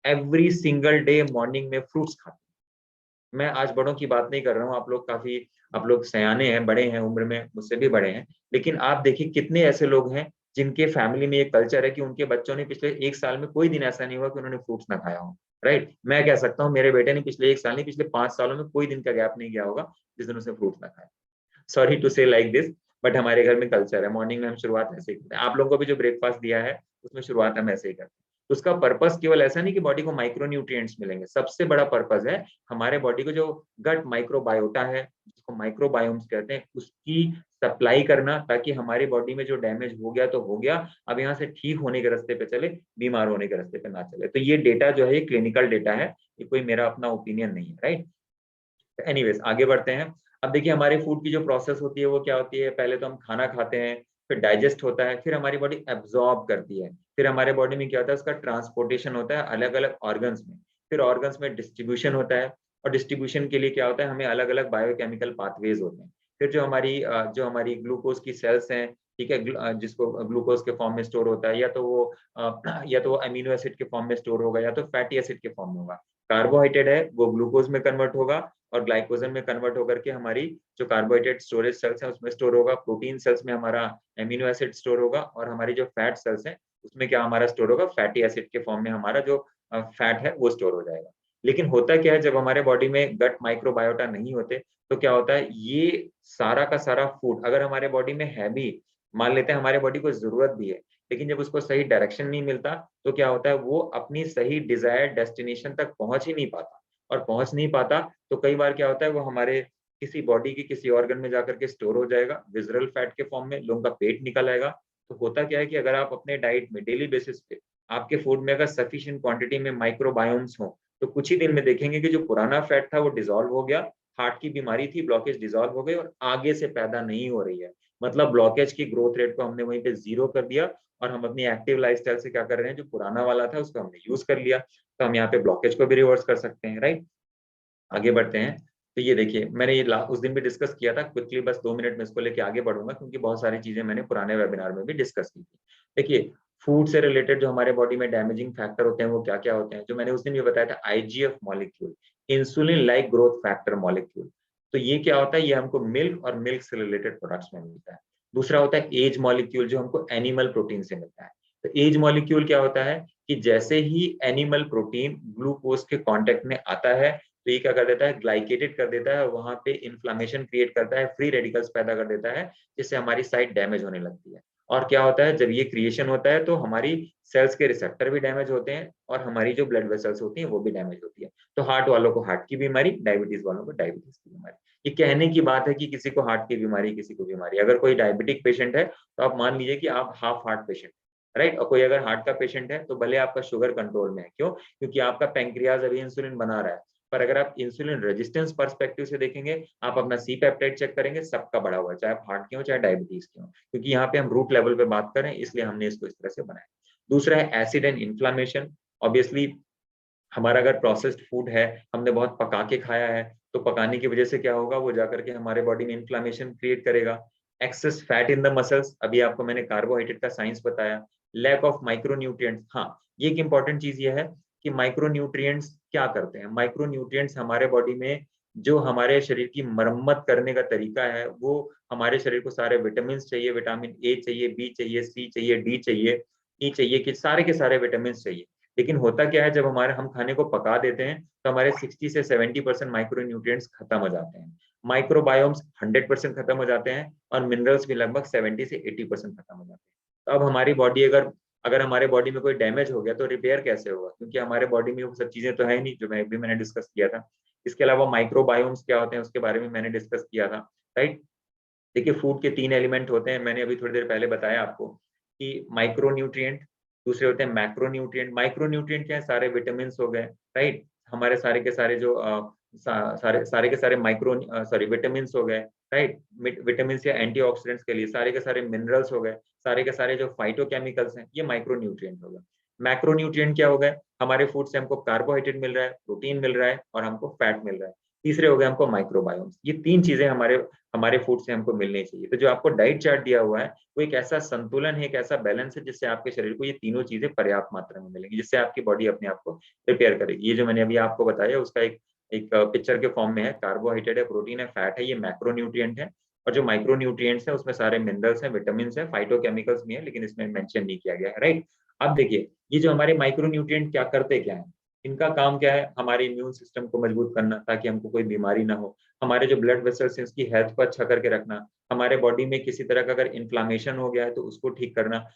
एवरी सिंगल डे मॉर्निंग में फ्रूट्स खाते हैं। मैं आज बड़ों की बात नहीं कर रहा हूँ, आप लोग सयाने हैं, बड़े हैं, उम्र में मुझसे भी बड़े हैं, लेकिन आप देखिए कितने ऐसे लोग हैं जिनके फैमिली में ये कल्चर है कि उनके बच्चों ने पिछले 1 साल में कोई दिन ऐसा नहीं हुआ कि उन्होंने फ्रूट्स ना खाया हो। राइट, मैं कह सकता हूँ मेरे बेटे ने पिछले 1 साल नहीं, पिछले 5 सालों में कोई दिन का गैप नहीं गया होगा जिस दिन उसने फ्रूट्स ना खाया। सॉरी टू से लाइक दिस, बट हमारे घर में कल्चर है, मॉर्निंग में हम शुरुआत ऐसे ही करते हैं। आप लोगों को भी जो ब्रेकफास्ट दिया है उसमें शुरुआत हम ऐसे ही करते हैं। तो उसका पर्पस केवल ऐसा नहीं कि बॉडी को माइक्रो न्यूट्रिएंट्स मिलेंगे, सबसे बड़ा पर्पस है हमारे बॉडी को जो गट माइक्रोबायोटा है, जिसको माइक्रोबायोम्स कहते हैं, उसकी सप्लाई करना, ताकि हमारी बॉडी में जो डैमेज हो गया तो हो गया, अब यहाँ से ठीक होने के रास्ते पे चले, बीमार होने के रास्ते पे ना चले। तो ये डेटा जो है ये क्लिनिकल डेटा है, ये कोई मेरा अपना ओपिनियन नहीं है। राइट, एनीवेज आगे बढ़ते हैं। अब देखिए हमारे फूड की जो प्रोसेस होती है वो क्या होती है, पहले तो हम खाना खाते हैं, फिर डाइजेस्ट होता है, फिर हमारी बॉडी एब्जॉर्ब करती है, फिर हमारे बॉडी में क्या होता है, उसका ट्रांसपोर्टेशन होता है अलग अलग ऑर्गन्स में, फिर ऑर्गन्स में डिस्ट्रीब्यूशन होता है, और डिस्ट्रीब्यूशन के लिए क्या होता है, हमें अलग अलग बायोकेमिकल पाथवेज होते हैं। फिर जो हमारी ग्लूकोज की सेल्स हैं, ठीक है, जिसको ग्लूकोज के फॉर्म में स्टोर होता है, या तो वो अमीनो एसिड के फॉर्म में स्टोर होगा, या तो फैटी एसिड के फॉर्म में होगा। कार्बोहाइड्रेट है वो ग्लूकोज में कन्वर्ट होगा और ग्लाइकोजन में कन्वर्ट होकर के हमारी जो कार्बोहाइड्रेट स्टोरेज सेल्स है उसमें स्टोर होगा। प्रोटीन सेल्स में हमारा एमिनो एसिड स्टोर होगा, और हमारी जो फैट सेल्स है उसमें क्या हमारा स्टोर होगा, फैटी एसिड के फॉर्म में हमारा जो फैट है वो स्टोर हो जाएगा। लेकिन होता क्या है, जब हमारे बॉडी में गट माइक्रोबायोटा नहीं होते तो क्या होता है, ये सारा का सारा फूड अगर हमारे बॉडी में है भी, मान लेते हैं हमारे बॉडी को जरूरत भी है, लेकिन जब उसको सही डायरेक्शन नहीं मिलता तो क्या होता है, वो अपनी सही डिजायर्ड डेस्टिनेशन तक पहुंच ही नहीं पाता। और पहुंच नहीं पाता तो कई बार क्या होता है, वो हमारे किसी बॉडी के किसी ऑर्गन में जाकर के स्टोर हो जाएगा विजरल फैट के फॉर्म में, लोगों का पेट निकल आएगा। तो होता क्या है कि अगर आप अपने डाइट में डेली बेसिस पे आपके फूड में अगर सफिशिएंट क्वांटिटी में माइक्रोबायोम्स हो, तो कुछ ही दिन में देखेंगे कि जो पुराना फैट था वो डिसॉल्व हो गया, हार्ट की बीमारी थी, ब्लॉकेज डिसॉल्व हो गई और आगे से पैदा नहीं हो रही है। मतलब ब्लॉकेज की ग्रोथ रेट को हमने वहीं पे जीरो कर दिया, और हम अपनी एक्टिव लाइफस्टाइल से क्या कर रहे हैं, जो पुराना वाला था उसको हमने यूज कर लिया। तो हम यहाँ पे ब्लॉकेज को भी रिवर्स कर सकते हैं। राइट, आगे बढ़ते हैं। तो ये देखिए मैंने उस दिन भी डिस्कस किया था क्विकली, बस 2 मिनट में इसको लेके आगे बढ़ूंगा क्योंकि बहुत सारी चीजें मैंने पुराने वेबिनार में भी डिस्कस की थी। देखिए फूड से रिलेटेड जो हमारे बॉडी में डैमेजिंग फैक्टर होते हैं वो क्या क्या होते हैं, जो मैंने उस दिन भी बताया था, IGF molecule, insulin like growth factor molecule. तो ये क्या होता है, ये हमको मिल्क और मिल्क से रिलेटेड प्रोडक्ट्स में मिलता है। दूसरा होता है एज मॉलिक्यूल, जो हमको एनिमल प्रोटीन से मिलता है। तो एज मॉलिक्यूल क्या होता है कि जैसे ही एनिमल प्रोटीन ग्लूकोज के कांटेक्ट में आता है तो ये क्या कर देता है, ग्लाइकेटेड कर देता है, वहां पे इन्फ्लामेशन क्रिएट करता है, फ्री रेडिकल्स पैदा कर देता है, जिससे हमारी साइट डैमेज होने लगती है। और क्या होता है, जब ये क्रिएशन होता है तो हमारी सेल्स के रिसेप्टर भी डैमेज होते हैं और हमारी जो ब्लड वेसल्स होती हैं वो भी डैमेज होती है। तो हार्ट वालों को हार्ट की बीमारी, डायबिटीज वालों को डायबिटीज की बीमारी। ये कहने की बात है कि किसी को हार्ट की बीमारी, किसी को बीमारी। अगर कोई डायबिटिक पेशेंट है तो आप मान लीजिए कि आप हाफ हार्ट पेशेंट, राइट। और कोई अगर हार्ट का पेशेंट है तो भले आपका शुगर कंट्रोल में है, क्यों? क्योंकि आपका पैंक्रियाज अभी इंसुलिन बना रहा है। पर अगर आप इंसुलिन रेजिस्टेंस पर्सपेक्टिव से देखेंगे, आप अपना सी पेप्टाइड चेक करेंगे, सबका बढ़ा हुआ है, चाहे आप हार्ट के हो चाहे डायबिटीज के हो, क्योंकि यहाँ पे हम रूट लेवल पे बात कर रहे हैं, इसलिए हमने इसको इस तरह से बनाया। दूसरा है एसिड एंड इन्फ्लामेशन। ऑब्वियसली हमारा अगर प्रोसेस्ड फूड है, हमने बहुत पका के खाया है, तो पकाने की वजह से क्या होगा, वो जाकर के हमारे बॉडी में इन्फ्लामेशन क्रिएट करेगा। Access fat in the muscles, अभी आपको मैंने कार्बोहाइड्रेट का साइंस बताया। लैक ऑफ माइक्रोन्यूट्रिएंट्स, हाँ, ये एक इंपॉर्टेंट चीज ये है कि माइक्रोन्यूट्रिएंट्स क्या करते हैं। माइक्रोन्यूट्रिएंट्स हमारे बॉडी में जो हमारे शरीर की मरम्मत करने का तरीका है, वो हमारे शरीर को सारे विटामिन चाहिए, विटामिन ए चाहिए, बी चाहिए, सी चाहिए, डी चाहिए, ई चाहिए, कि सारे के सारे विटामिन चाहिए। लेकिन होता क्या है, जब हमारे हम खाने को पका देते हैं तो हमारे 60 से 70% माइक्रो न्यूट्रिएंट्स खत्म हो जाते हैं। माइक्रोबायोम्स 100% खत्म हो जाते हैं और मिनरल्स भी लगभग 70 से 80% खत्म हो जाते हैं। तो अब हमारी बॉडी अगर अगर हमारे बॉडी में कोई डैमेज हो गया तो रिपेयर कैसे होगा, क्योंकि हमारे बॉडी में वो सब चीजें तो है ही नहीं, जो मैंने डिस्कस किया था। इसके अलावा माइक्रोबायोम्स क्या होते हैं उसके बारे में मैंने डिस्कस किया था, राइट। देखिए फूड के 3 एलिमेंट होते हैं, मैंने अभी थोड़ी देर पहले बताया आपको कि माइक्रो न्यूट्रिएंट, दूसरे होते हैं मैक्रो न्यूट्रिएंट। माइक्रो न्यूट्रिएंट क्या है, सारे विटामिन हो गए, राइट। हमारे सारे के सारे जो सारे के सारे विटामिन हो गए, राइट। विटामिन या एंटीऑक्सीडेंट्स के लिए सारे के सारे मिनरल्स हो गए, सारे के सारे जो फाइटोकेमिकल्स हैं, ये माइक्रो न्यूट्रिएंट हो गए। मैक्रो न्यूट्रिएंट क्या हो गए, हमारे फूड से हमको कार्बोहाइड्रेट मिल रहा है, प्रोटीन मिल रहा है और हमको फैट मिल रहा है। तीसरे हो गए हमको माइक्रोबायोम्स। ये 3 चीजें हमारे हमारे फूड से हमको मिलनी चाहिए। तो जो आपको डाइट चार्ट दिया हुआ है, वो एक ऐसा संतुलन है, एक ऐसा बैलेंस है, जिससे आपके शरीर को ये तीनों चीजें पर्याप्त मात्रा में मिलेंगी, जिससे आपकी बॉडी अपने आप को रिपेयर करेगी। ये जो मैंने अभी आपको बताया उसका एक एक पिक्चर के फॉर्म में है, कार्बोहाइड्रेट है, प्रोटीन है, फैट है, ये मैक्रो न्यूट्रिएंट है। और जो माइक्रो न्यूट्रिएंट्स है उसमें सारे मिनरल्स हैं, विटामिन है, फाइटोकेमिकल्स भी है, लेकिन इसमें मेंशन नहीं किया गया है, राइट। अब देखिए ये जो हमारे माइक्रो न्यूट्रिएंट क्या करते क्या है, इनका काम क्या है, हमारे इम्यून सिस्टम को मजबूत करना ताकि हमको कोई बीमारी ना हो, हमारे जो ब्लड वेसल्स हैं उसकी हेल्थ को अच्छा करके रखना, हमारे बॉडी में किसी तरह का अगर इन्फ्लामेशन हो गया है तो उसको ठीक करना,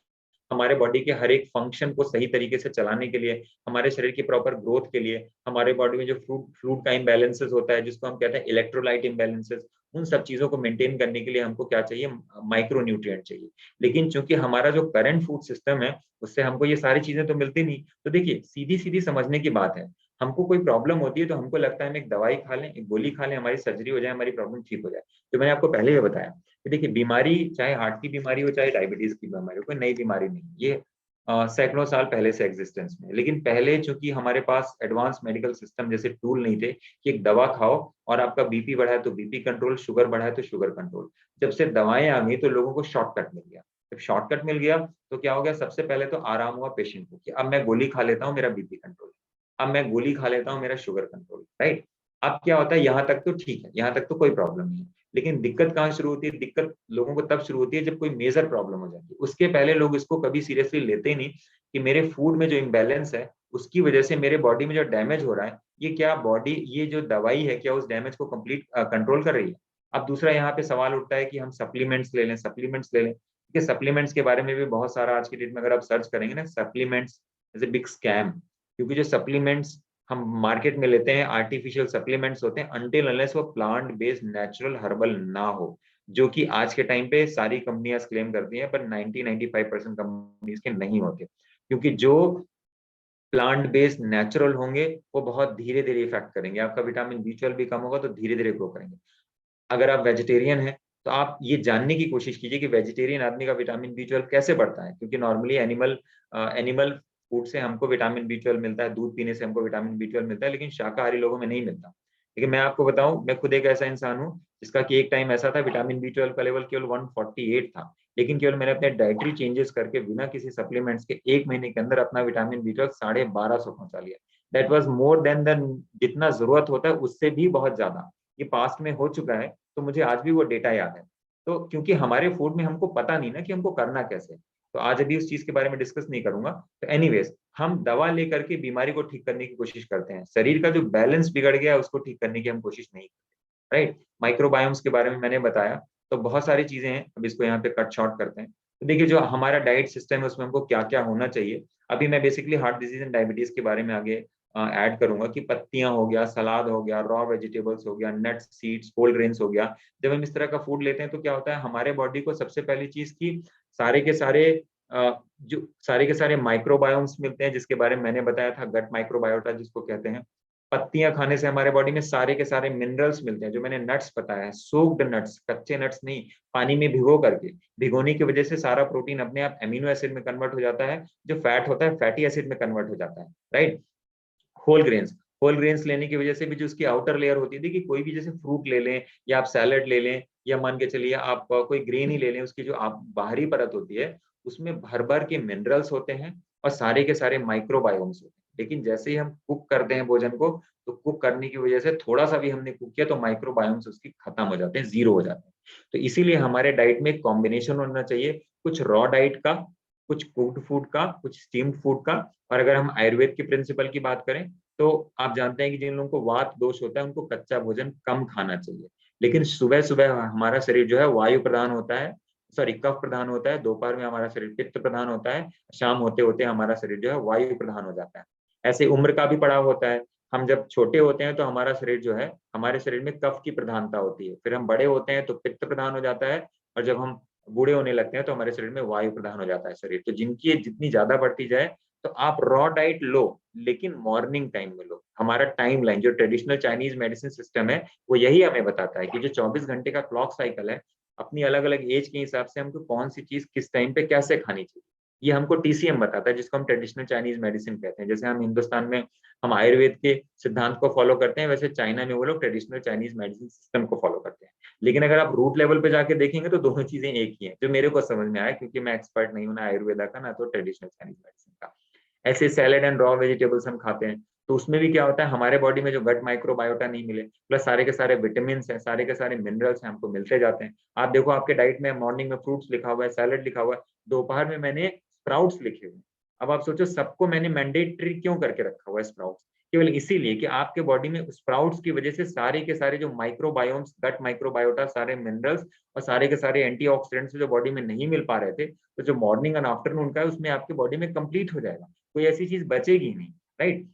हमारे बॉडी के हर एक फंक्शन को सही तरीके से चलाने के लिए, हमारे शरीर की प्रॉपर ग्रोथ के लिए, हमारे बॉडी में जो फ्लूइड फ्लूइड का इम्बैलेंसेस होता है, जिसको हम कहते हैं इलेक्ट्रोलाइट इम्बैलेंसेस, उन सब चीजों को मेंटेन करने के लिए हमको क्या चाहिए, माइक्रो न्यूट्रिएंट चाहिए। लेकिन चूंकि हमारा जो करंट फूड सिस्टम है उससे हमको ये सारी चीजें तो मिलती नहीं। तो देखिए सीधी सीधी समझने की बात है, हमको कोई प्रॉब्लम होती है तो हमको लगता है हम एक दवाई खा लें, एक गोली खा लें, हमारी सर्जरी हो जाए, हमारी प्रॉब्लम ठीक हो जाए। तो मैंने आपको पहले ही बताया कि देखिए बीमारी, चाहे हार्ट की बीमारी हो चाहे डायबिटीज की बीमारी हो, कोई नई बीमारी नहीं, ये सैकड़ों साल पहले से एग्जिस्टेंस में। लेकिन पहले चूंकि हमारे पास एडवांस मेडिकल सिस्टम जैसे टूल नहीं थे कि एक दवा खाओ और आपका बीपी बढ़ा है तो बीपी कंट्रोल, शुगर बढ़ा है तो शुगर कंट्रोल। जब से दवाएं आ गई तो लोगों को शॉर्टकट मिल गया। जब शॉर्टकट मिल गया तो क्या हो गया, सबसे पहले तो आराम हुआ पेशेंट को कि अब मैं गोली खा लेता हूँ, मेरा बीपी कंट्रोल, अब मैं गोली खा लेता हूँ, मेरा शुगर कंट्रोल, राइट। अब क्या होता है, यहाँ तक तो ठीक है, यहाँ तक तो कोई प्रॉब्लम नहीं है। लेकिन दिक्कत कहाँ शुरू होती है, दिक्कत लोगों को तब शुरू होती है जब कोई मेजर प्रॉब्लम हो जाती है। उसके पहले लोग इसको कभी सीरियसली लेते ही नहीं कि मेरे फूड में जो इम्बैलेंस है उसकी वजह से मेरे बॉडी में जो डैमेज हो रहा है, ये क्या बॉडी, ये जो दवाई है क्या उस डैमेज को कंप्लीट कंट्रोल कर रही है। अब दूसरा यहाँ पे सवाल उठता है कि हम सप्लीमेंट्स ले लें, सप्लीमेंट्स ले लें। देखिए सप्लीमेंट्स के बारे में भी बहुत सारा आज की डेट में अगर आप सर्च करेंगे ना, supplements is a big scam. क्योंकि जो सप्लीमेंट्स हम मार्केट में लेते हैं, आर्टिफिशियल सप्लीमेंट्स होते हैं, अनटिल अनलेस वो प्लांट बेस्ड नेचुरल हर्बल ना हो, जो कि आज के टाइम पे सारी कंपनियां क्लेम करती हैं, पर 90-95% कंपनीज के नहीं होते। क्योंकि जो प्लांट बेस्ड नेचुरल होंगे वो बहुत धीरे धीरे इफेक्ट करेंगे, आपका विटामिन बी 12 भी कम होगा तो धीरे धीरे ग्रो करेंगे। अगर आप वेजिटेरियन हैं तो आप ये जानने की कोशिश कीजिए कि वेजिटेरियन आदमी का विटामिन बी 12 कैसे बढ़ता है, क्योंकि नॉर्मली एनिमल फूड से हमको विटामिन बी 12 मिलता है, दूध पीने से हमको विटामिन बी 12 मिलता है, लेकिन शाकाहारी लोगों में नहीं मिलता। लेकिन मैं आपको बताऊं, मैं खुद एक ऐसा इंसान हूँ जिसका कि एक टाइम ऐसा था विटामिन बी 12 का लेवल केवल 148 था, लेकिन केवल मैंने अपने डाइटरी चेंजेस करके बिना किसी सप्लीमेंट्स के 1 महीने के अंदर अपना विटामिन बी 12 1250 पहुंचा लिया। दैट वाज मोर देन जितना जरूरत होता है उससे भी बहुत ज्यादा। ये पास्ट में हो चुका है, तो मुझे आज भी वो डेटा याद है। तो क्योंकि हमारे फूड में हमको पता नहीं ना कि हमको करना कैसे, तो आज अभी उस चीज के बारे में डिस्कस नहीं करूंगा। तो एनीवेज, हम दवा लेकर के बीमारी को ठीक करने की कोशिश करते हैं, शरीर का जो बैलेंस बिगड़ गया है उसको ठीक करने की हम कोशिश नहीं करते, राइट। माइक्रोबायोम्स के बारे में मैंने बताया, तो बहुत सारी चीजें हैं, अब इसको यहाँ पे कट शॉर्ट करते हैं। तो देखिए जो हमारा डाइट सिस्टम है उसमें हमको क्या क्या होना चाहिए। अभी मैं basically heart disease and diabetes के बारे में आगे ऐड करूंगा कि पत्तियां हो गया, सलाद हो गया, रॉ वेजिटेबल्स हो गया, नट्स, सीड्स, होल ग्रेन्स हो गया। जब हम इस तरह का फूड लेते हैं तो क्या होता है, हमारे बॉडी को सबसे पहली चीज की सारे के सारे जो सारे के सारे माइक्रोबायोम्स मिलते हैं, जिसके बारे में मैंने बताया था, गट माइक्रोबायोटा जिसको कहते हैं। पत्तियां खाने से हमारे बॉडी में सारे के सारे मिनरल्स मिलते हैं, जो मैंने नट्स बताया है, सोक्ड नट्स, कच्चे नट्स नहीं, पानी में भिगो करके, भिगोने की वजह से सारा प्रोटीन अपने आप एमिनो एसिड में कन्वर्ट हो जाता है, जो फैट होता है फैटी एसिड में कन्वर्ट हो जाता है, right. Whole grains, whole grains लेने की वजह से भी जो उसकी आउटर लेयर होती है, देखिए कोई भी जैसे फ्रूट ले लें या आप सैलड ले लें या मान के चलिए आप कोई ग्रेन ही ले लें, उसकी जो आप बाहरी परत होती है उसमें भर भर के मिनरल्स होते हैं और सारे के सारे माइक्रोबायोम्स होते हैं। लेकिन जैसे ही हम कुक करते हैं भोजन को, तो कुक करने की वजह से थोड़ा सा भी हमने कुक किया तो माइक्रोबायोम्स उसकी खत्म हो जाते हैं, जीरो हो जाते हैं। तो इसीलिए हमारे डाइट में एक कॉम्बिनेशन होना चाहिए, कुछ रॉ डाइट का, कुछ कुक्ड फूड का, कुछ स्टीम्ड फूड का। और अगर हम आयुर्वेद के प्रिंसिपल की बात करें, तो आप जानते हैं कि जिन लोगों को वात दोष होता है उनको कच्चा भोजन कम खाना चाहिए। लेकिन सुबह सुबह हमारा शरीर जो है वायु प्रधान होता है, सॉरी कफ प्रधान होता है, दोपहर में हमारा शरीर पित्त प्रधान होता है, शाम होते होते हमारा शरीर जो है वायु प्रधान हो जाता है। ऐसे उम्र का भी पड़ाव होता है। हम जब छोटे होते हैं तो हमारा शरीर जो है, हमारे शरीर में कफ की प्रधानता होती है, फिर हम बड़े होते हैं तो पित्त प्रधान हो जाता है, और जब हम बूढ़े होने लगते हैं तो हमारे शरीर में वायु प्रधान हो जाता है शरीर। तो जिनकी जितनी ज्यादा बढ़ती जाए, तो आप रॉ डाइट लो, लेकिन मॉर्निंग टाइम में लो। हमारा टाइम लाइन जो ट्रेडिशनल चाइनीज मेडिसिन सिस्टम है, वो यही हमें बताता है कि जो 24 घंटे का क्लॉक साइकिल है, अपनी अलग अलग एज के हिसाब से हमको कौन सी चीज किस टाइम पे कैसे खानी चाहिए, ये हमको टीसीएम बताता है, जिसको हम ट्रेडिशनल चाइनीज मेडिसिन कहते हैं। जैसे हम हिंदुस्तान में हम आयुर्वेद के सिद्धांत को फॉलो करते हैं, वैसे चाइना में वो लोग ट्रेडिशनल चाइनीज मेडिसिन सिस्टम को फॉलो करते हैं। लेकिन अगर आप रूट लेवल पे जाके देखेंगे तो दोनों चीजें एक ही हैं, जो मेरे को समझ में आया, क्योंकि मैं एक्सपर्ट नहीं हूं ना आयुर्वेदा का ना तो ट्रेडिशनल चाइनीज मेडिसिन का। ऐसे सैलेड एंड रॉ वेजिटेबल्स हम खाते हैं, तो उसमें भी क्या होता है, हमारे बॉडी में जो गट माइक्रोबायोटा नहीं मिले, प्लस सारे के सारे विटामिन हैं, सारे के सारे मिनरल्स हैं, हमको मिलते जाते हैं। आप देखो आपके डाइट में मॉर्निंग में फ्रूट्स लिखा हुआ है, सैलेड लिखा हुआ है, दोपहर में मैंने स्प्राउट्स लिखे हुए हैं। अब आप सोचो सबको मैंने मैंडेटरी क्यों करके रखा हुआ है स्प्राउट्स, केवल इसीलिए कि आपके बॉडी में स्प्राउट्स की वजह से सारे के सारे जो माइक्रोबायोम्स, गट माइक्रोबायोटा, सारे मिनरल्स और सारे के सारे एंटीऑक्सीडेंट्स जो बॉडी में नहीं मिल पा रहे थे, तो जो मॉर्निंग एंड आफ्टरनून का है उसमें आपके बॉडी में कंप्लीट हो जाएगा, कोई ऐसी चीज बचेगी नहीं, राइट।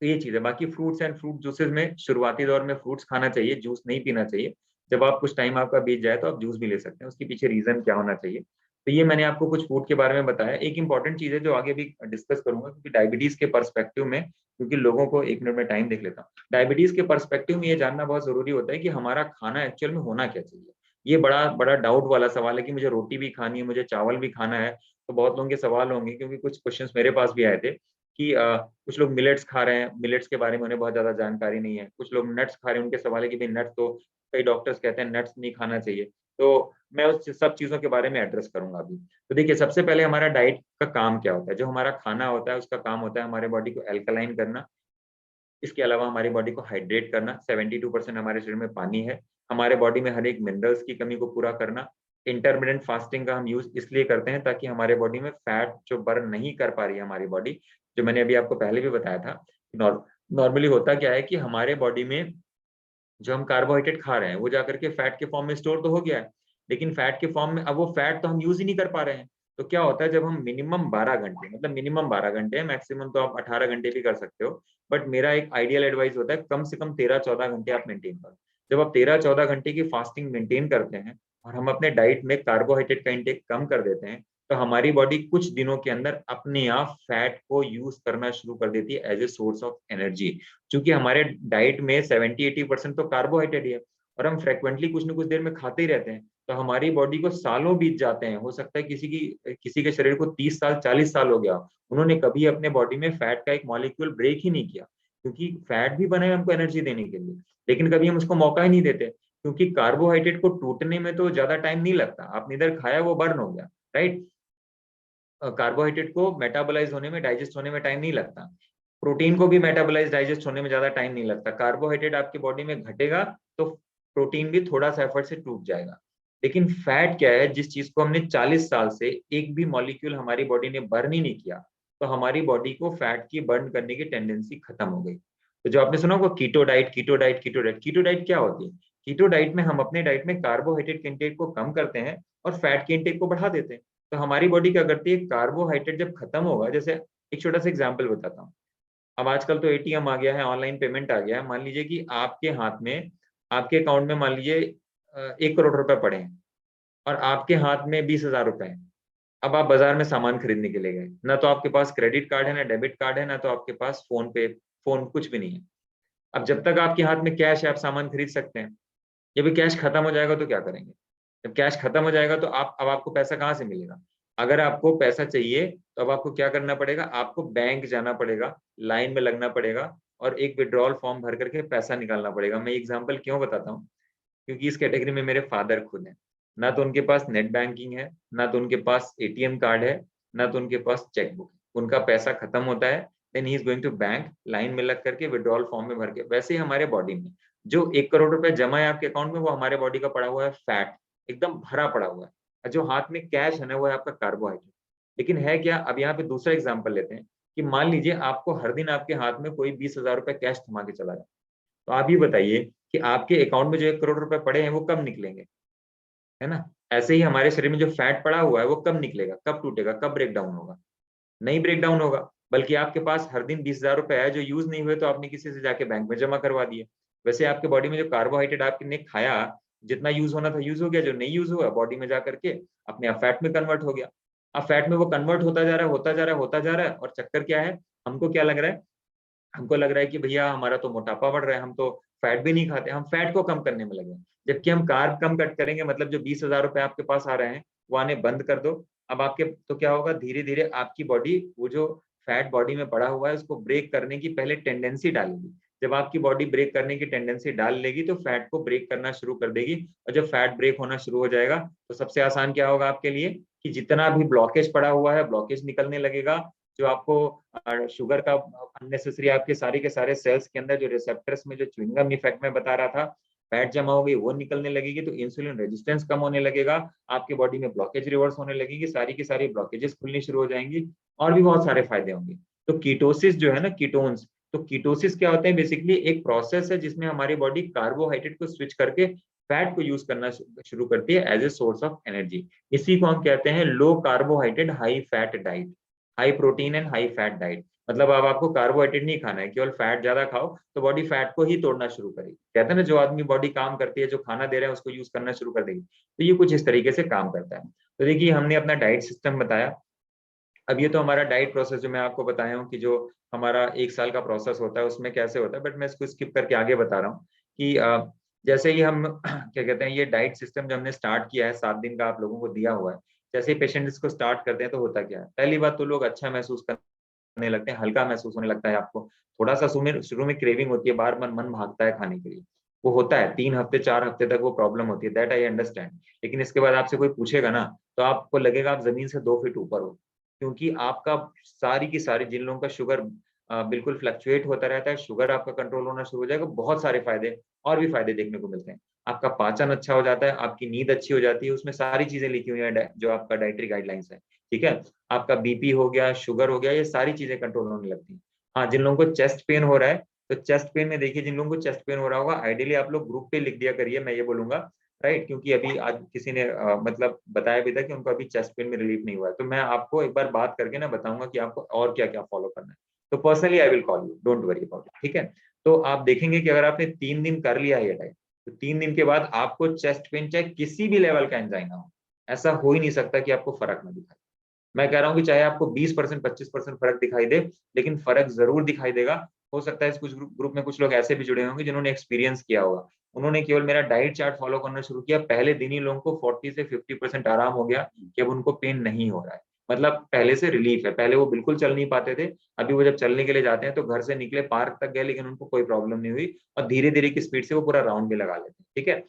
तो ये चीज़ है। बाकी फ्रूट्स एंड फ्रूट जूसेस में शुरुआती दौर में फ्रूट्स खाना चाहिए, जूस नहीं पीना चाहिए। जब आप कुछ टाइम आपका बीत जाए तो आप जूस भी ले सकते हैं, उसके पीछे रीज़न क्या होना चाहिए। तो ये मैंने आपको कुछ फूड के बारे में बताया। एक इम्पोर्टेंट चीज़ है जो आगे भी डिस्कस करूँगा, क्योंकि डायबिटीज़ के पर्सपेक्टिव में, क्योंकि लोगों को 1 मिनट में टाइम देख लेता हूँ। डायबिटीज़ के पर्सपेक्टिव में ये जानना बहुत ज़रूरी होता है कि हमारा खाना एक्चुअल में होना क्या चाहिए। ये बड़ा बड़ा डाउट वाला सवाल है कि मुझे रोटी भी खानी है, मुझे चावल भी खाना है। तो बहुत लोगों के सवाल होंगे, क्योंकि कुछ क्वेश्चंस मेरे पास भी आए थे कि कुछ लोग मिलेट्स खा रहे हैं, मिलेट्स के बारे में उन्हें बहुत ज़्यादा जानकारी नहीं है। कुछ लोग नट्स खा रहे हैं, उनके सवाल है कि भई नट्स तो कई डॉक्टर्स कहते हैं नट्स नहीं खाना चाहिए। तो मैं उस सब चीज़ों के बारे में एड्रेस करूँगा अभी। तो देखिए सबसे पहले हमारा डाइट का काम क्या होता है? जो हमारा खाना होता है उसका काम होता है हमारे बॉडी को अल्कलाइन करना। इसके अलावा हमारी बॉडी को हाइड्रेट करना, 72% हमारे शरीर में पानी है। हमारे बॉडी में हर एक मिनरल्स की कमी को पूरा करना। इंटरमिटेंट फास्टिंग का हम यूज़ इसलिए करते हैं ताकि हमारे बॉडी में फैट जो बर्न नहीं कर पा रही है हमारी बॉडी, जो मैंने अभी आपको पहले भी बताया था। नॉर्मली होता क्या है कि हमारे बॉडी में जो हम कार्बोहाइड्रेट खा रहे हैं, वो जाकर के फैट के फॉर्म में स्टोर तो हो गया है, लेकिन फैट के फॉर्म में अब वो फैट तो हम यूज़ ही नहीं कर पा रहे हैं। तो क्या होता है, जब हम मिनिमम 12 घंटे, मतलब मिनिमम 12 घंटे है, मैक्सिमम तो आप 18 घंटे भी कर सकते हो, बट मेरा एक आइडियल एडवाइस होता है कम से कम 13-14 घंटे आप मेंटेन करो। जब आप 13-14 घंटे की फास्टिंग मेंटेन करते हैं और हम अपने डाइट में कार्बोहाइड्रेट का इंटेक कम कर देते हैं, तो हमारी बॉडी कुछ दिनों के अंदर अपने आप फैट को यूज़ करना शुरू कर देती है as a source of energy. चूँकि हमारे डाइट में 70-80% तो कार्बोहाइड्रेट ही है और हम फ्रीक्वेंटली कुछ न कुछ देर में खाते ही रहते हैं, तो हमारी बॉडी को सालों बीत जाते हैं। हो सकता है किसी के शरीर को 30 साल, 40 साल हो गया, उन्होंने कभी अपने बॉडी में फैट का एक मॉलिक्यूल ब्रेक ही नहीं किया, क्योंकि फैट भी बना है हमको एनर्जी देने के लिए, लेकिन कभी हम उसको मौका ही नहीं देते, क्योंकि कार्बोहाइड्रेट को टूटने में तो ज़्यादा टाइम नहीं लगता। आपने इधर खाया वो बर्न हो गया, राइट? कार्बोहाइड्रेट को मेटाबोलाइज़ होने में, डाइजेस्ट होने में टाइम नहीं लगता। प्रोटीन को भी मेटाबोलाइज़, डाइजेस्ट होने में ज़्यादा टाइम नहीं लगता। कार्बोहाइड्रेट आपकी बॉडी में घटेगा, तो प्रोटीन भी थोड़ा-सा एफर्ट से टूट जाएगा। लेकिन फैट क्या है, जिस चीज़ को हमने 40 साल से एक भी मॉलिक्यूल हमारी बॉडी ने बर्न ही नहीं किया, तो हमारी बॉडी को फैट की बर्न करने की टेंडेंसी खत्म हो गई। तो जो आपने सुना होगा keto diet, keto diet, keto diet, keto diet क्या होती है? कीटो डाइट में हम अपने डाइट में कार्बोहाइड्रेट के इंटेक को कम करते हैं और फैट के इंटेक को बढ़ा देते हैं। तो हमारी बॉडी क्या करती है, कार्बोहाइड्रेट जब खत्म होगा, जैसे एक छोटा सा एग्जांपल बताता हूँ। अब आजकल तो एटीएम आ गया है, ऑनलाइन पेमेंट आ गया है। मान लीजिए कि आपके हाथ में, आपके अकाउंट में मान लीजिए 1 करोड़ रुपए पड़े हैं और आपके हाथ में 20,000 रुपए हैं। अब आप बाजार में सामान खरीदने के लिए गए, ना तो आपके पास क्रेडिट कार्ड है, ना डेबिट कार्ड है, ना तो आपके पास फोन पे, फोन कुछ भी नहीं है। अब जब तक आपके हाथ में कैश है आप सामान खरीद सकते हैं, जब कैश खत्म हो जाएगा तो क्या करेंगे? जब कैश खत्म हो जाएगा तो आप अब आपको पैसा कहाँ से मिलेगा? अगर आपको पैसा चाहिए तो अब आपको क्या करना पड़ेगा? आपको बैंक जाना पड़ेगा, लाइन में लगना पड़ेगा और एक विथड्रॉल फॉर्म भर करके पैसा निकालना पड़ेगा। मैं एग्जांपल क्यों बताता हूँ? क्योंकि इस कैटेगरी में मेरे फादर खुद हैं। ना तो उनके पास नेट बैंकिंग है, ना तो उनके पास एटीएम कार्ड है, ना तो उनके पास चेकबुक है। उनका पैसा खत्म होता है, then he is going to bank, line में लग करके विड्रॉल फॉर्म में भर के। वैसे ही हमारे बॉडी में जो 1 करोड़ रुपए जमा है आपके अकाउंट में, वो हमारे बॉडी का पड़ा हुआ है फैट, एकदम भरा पड़ा हुआ है। और जो हाथ में कैश है ना, वो है आपका कार्बोहाइड्रेट। लेकिन है क्या, अब यहाँ पे दूसरा एग्जाम्पल लेते हैं कि मान लीजिए आपको हर दिन आपके हाथ में कोई 20,000 रुपए कैश थमा के चला जाए, तो आप ये बताइए कि आपके अकाउंट में जो 1 करोड़ रुपए पड़े हैं वो कब निकलेंगे? है ना? ऐसे ही हमारे शरीर में जो फैट पड़ा हुआ है वो कब निकलेगा, कब टूटेगा, कब ब्रेक डाउन होगा? नहीं ब्रेक डाउन होगा, बल्कि आपके पास हर दिन 20,000 रुपए है जो यूज नहीं हुए, तो आपने किसी से जाके बैंक में जमा करवा दिए। वैसे आपके बॉडी में जो कार्बोहाइड्रेट आपने खाया, जितना यूज होना था यूज हो गया, जो नहीं यूज हुआ बॉडी में जा करके अपने आप फैट में कन्वर्ट हो गया। अब फैट में वो कन्वर्ट होता जा रहा है, होता जा रहा है, होता जा रहा है, और चक्कर क्या है? हमको क्या लग रहा है? हमको लग रहा है कि भैया हमारा तो मोटापा बढ़ रहा है, हम तो फैट भी नहीं खाते, हम फैट को कम करने में लगे हैं। जबकि हम कार्ब कम कट करेंगे, मतलब जो 20,000 रुपए आपके पास आ रहे हैं, वो आने बंद कर दो। अब आपके तो क्या होगा, धीरे-धीरे आपकी बॉडी वो जो फैट बॉडी में पड़ा हुआ है उसको ब्रेक करने की पहले टेंडेंसी डालेगी। जब आपकी बॉडी ब्रेक करने की टेंडेंसी डाल लेगी तो फैट को ब्रेक करना शुरू कर देगी, और जब फैट ब्रेक होना शुरू हो जाएगा तो सबसे आसान क्या होगा आपके लिए कि जितना भी ब्लॉकेज पड़ा हुआ है, ब्लॉकेज निकलने लगेगा। जो आपको शुगर का अननेसेसरी आपके सारे के सारे सेल्स के अंदर जो रिसेप्टर्स में जो च्युइंगम इफेक्ट में बता रहा था, फैट जमा हो गई, वो निकलने लगेगी, तो इंसुलिन रेजिस्टेंस कम होने लगेगा, आपके बॉडी में ब्लॉकेज रिवर्स होने लगेगी, सारी की सारी ब्लॉकेजेस खुलनी शुरू हो जाएंगी, और भी बहुत सारे फायदे होंगे। तो कीटोसिस जो है ना, कीटोन्स, तो कीटोसिस क्या होते हैं? बेसिकली एक प्रोसेस है जिसमें हमारी बॉडी कार्बोहाइड्रेट को स्विच करके फैट को यूज करना शुरू करती है as a source of energy. इसी को हम कहते हैं low carbohydrate high fat diet, high protein and high fat diet. मतलब अब आपको कार्बोहाइड्रेट नहीं खाना है, केवल फैट ज्यादा खाओ तो बॉडी फैट को ही तोड़ना शुरू करेगी। कहते हैं ना, जो आदमी बॉडी काम करती है, जो खाना दे रहे हैं उसको यूज करना शुरू कर देगी। तो ये कुछ इस तरीके से काम करता है। तो देखिए, हमने अपना डाइट सिस्टम बताया। अब ये तो हमारा डाइट प्रोसेस जो मैं आपको बताया हूँ कि जो हमारा 1 साल का प्रोसेस होता है उसमें कैसे होता है, बट मैं इसको स्किप करके आगे बता रहा हूँ कि जैसे ही हम क्या कहते हैं, ये डाइट सिस्टम जो हमने स्टार्ट किया है, 7 दिन का आप लोगों को दिया हुआ है। जैसे ही पेशेंट इसको स्टार्ट करते हैं तो होता क्या है, पहली बात तो लोग अच्छा महसूस करने लगते हैं, हल्का महसूस होने लगता है आपको। थोड़ा सा शुरू में क्रेविंग होती है, बार बार मन भागता है खाने के लिए, वो होता है 3 हफ्ते 4 हफ्ते तक वो प्रॉब्लम होती है, दैट आई अंडरस्टैंड। लेकिन इसके बाद आपसे कोई पूछेगा ना, तो आपको लगेगा आप जमीन से 2 फीट ऊपर हो, क्योंकि आपका सारी की सारी, जिन लोगों का शुगर बिल्कुल फ्लक्चुएट होता रहता है, शुगर आपका कंट्रोल होना शुरू हो जाएगा, बहुत सारे फायदे और भी फायदे देखने को मिलते हैं। आपका पाचन अच्छा हो जाता है, आपकी नींद अच्छी हो जाती है, उसमें सारी चीजें लिखी हुई है जो आपका डाइटरी गाइडलाइंस है। ठीक है, आपका बीपी हो गया, शुगर हो गया, ये सारी चीजें कंट्रोल होने लगती हैं। हाँ, जिन लोगों को चेस्ट पेन हो रहा है, तो चेस्ट पेन में देखिए, जिन लोगों को चेस्ट पेन हो रहा होगा, आइडियली आप लोग ग्रुप पे लिख दिया करिए, मैं ये बोलूंगा, राइट? क्योंकि अभी आज किसी ने मतलब बताया भी था कि उनको अभी चेस्ट पेन में रिलीफ नहीं हुआ है, तो मैं आपको एक बार बात करके ना बताऊंगा कि आपको और क्या क्या फॉलो करना है। तो personally I will call you, don't worry about it, ठीक है? तो आप देखेंगे कि अगर आपने 3 दिन कर लिया है ये डाइट, तो 3 दिन के बाद आपको चेस्ट पेन चाहे किसी भी लेवल का एंजाइना हो, ऐसा हो ही नहीं सकता कि आपको फर्क ना दिखाए। मैं कह रहा हूँ कि चाहे आपको 20% 25% फर्क दिखाई दे, लेकिन फर्क जरूर दिखाई देगा। हो सकता है इस कुछ ग्रुप में कुछ लोग ऐसे भी जुड़े होंगे जिन्होंने एक्सपीरियंस किया होगा। उन्होंने केवल मेरा डाइट चार्ट फॉलो करना शुरू किया, पहले दिन ही लोगों को 40 से 50% आराम हो गया कि अब उनको पेन नहीं हो रहा है। मतलब पहले से रिलीफ है। पहले वो बिल्कुल चल नहीं पाते थे, अभी वो जब चलने के लिए जाते हैं तो घर से निकले, पार्क तक गए, लेकिन उनको कोई प्रॉब्लम नहीं हुई, और धीरे धीरे की स्पीड से वो पूरा राउंड भी लगा लेते हैं। ठीक है,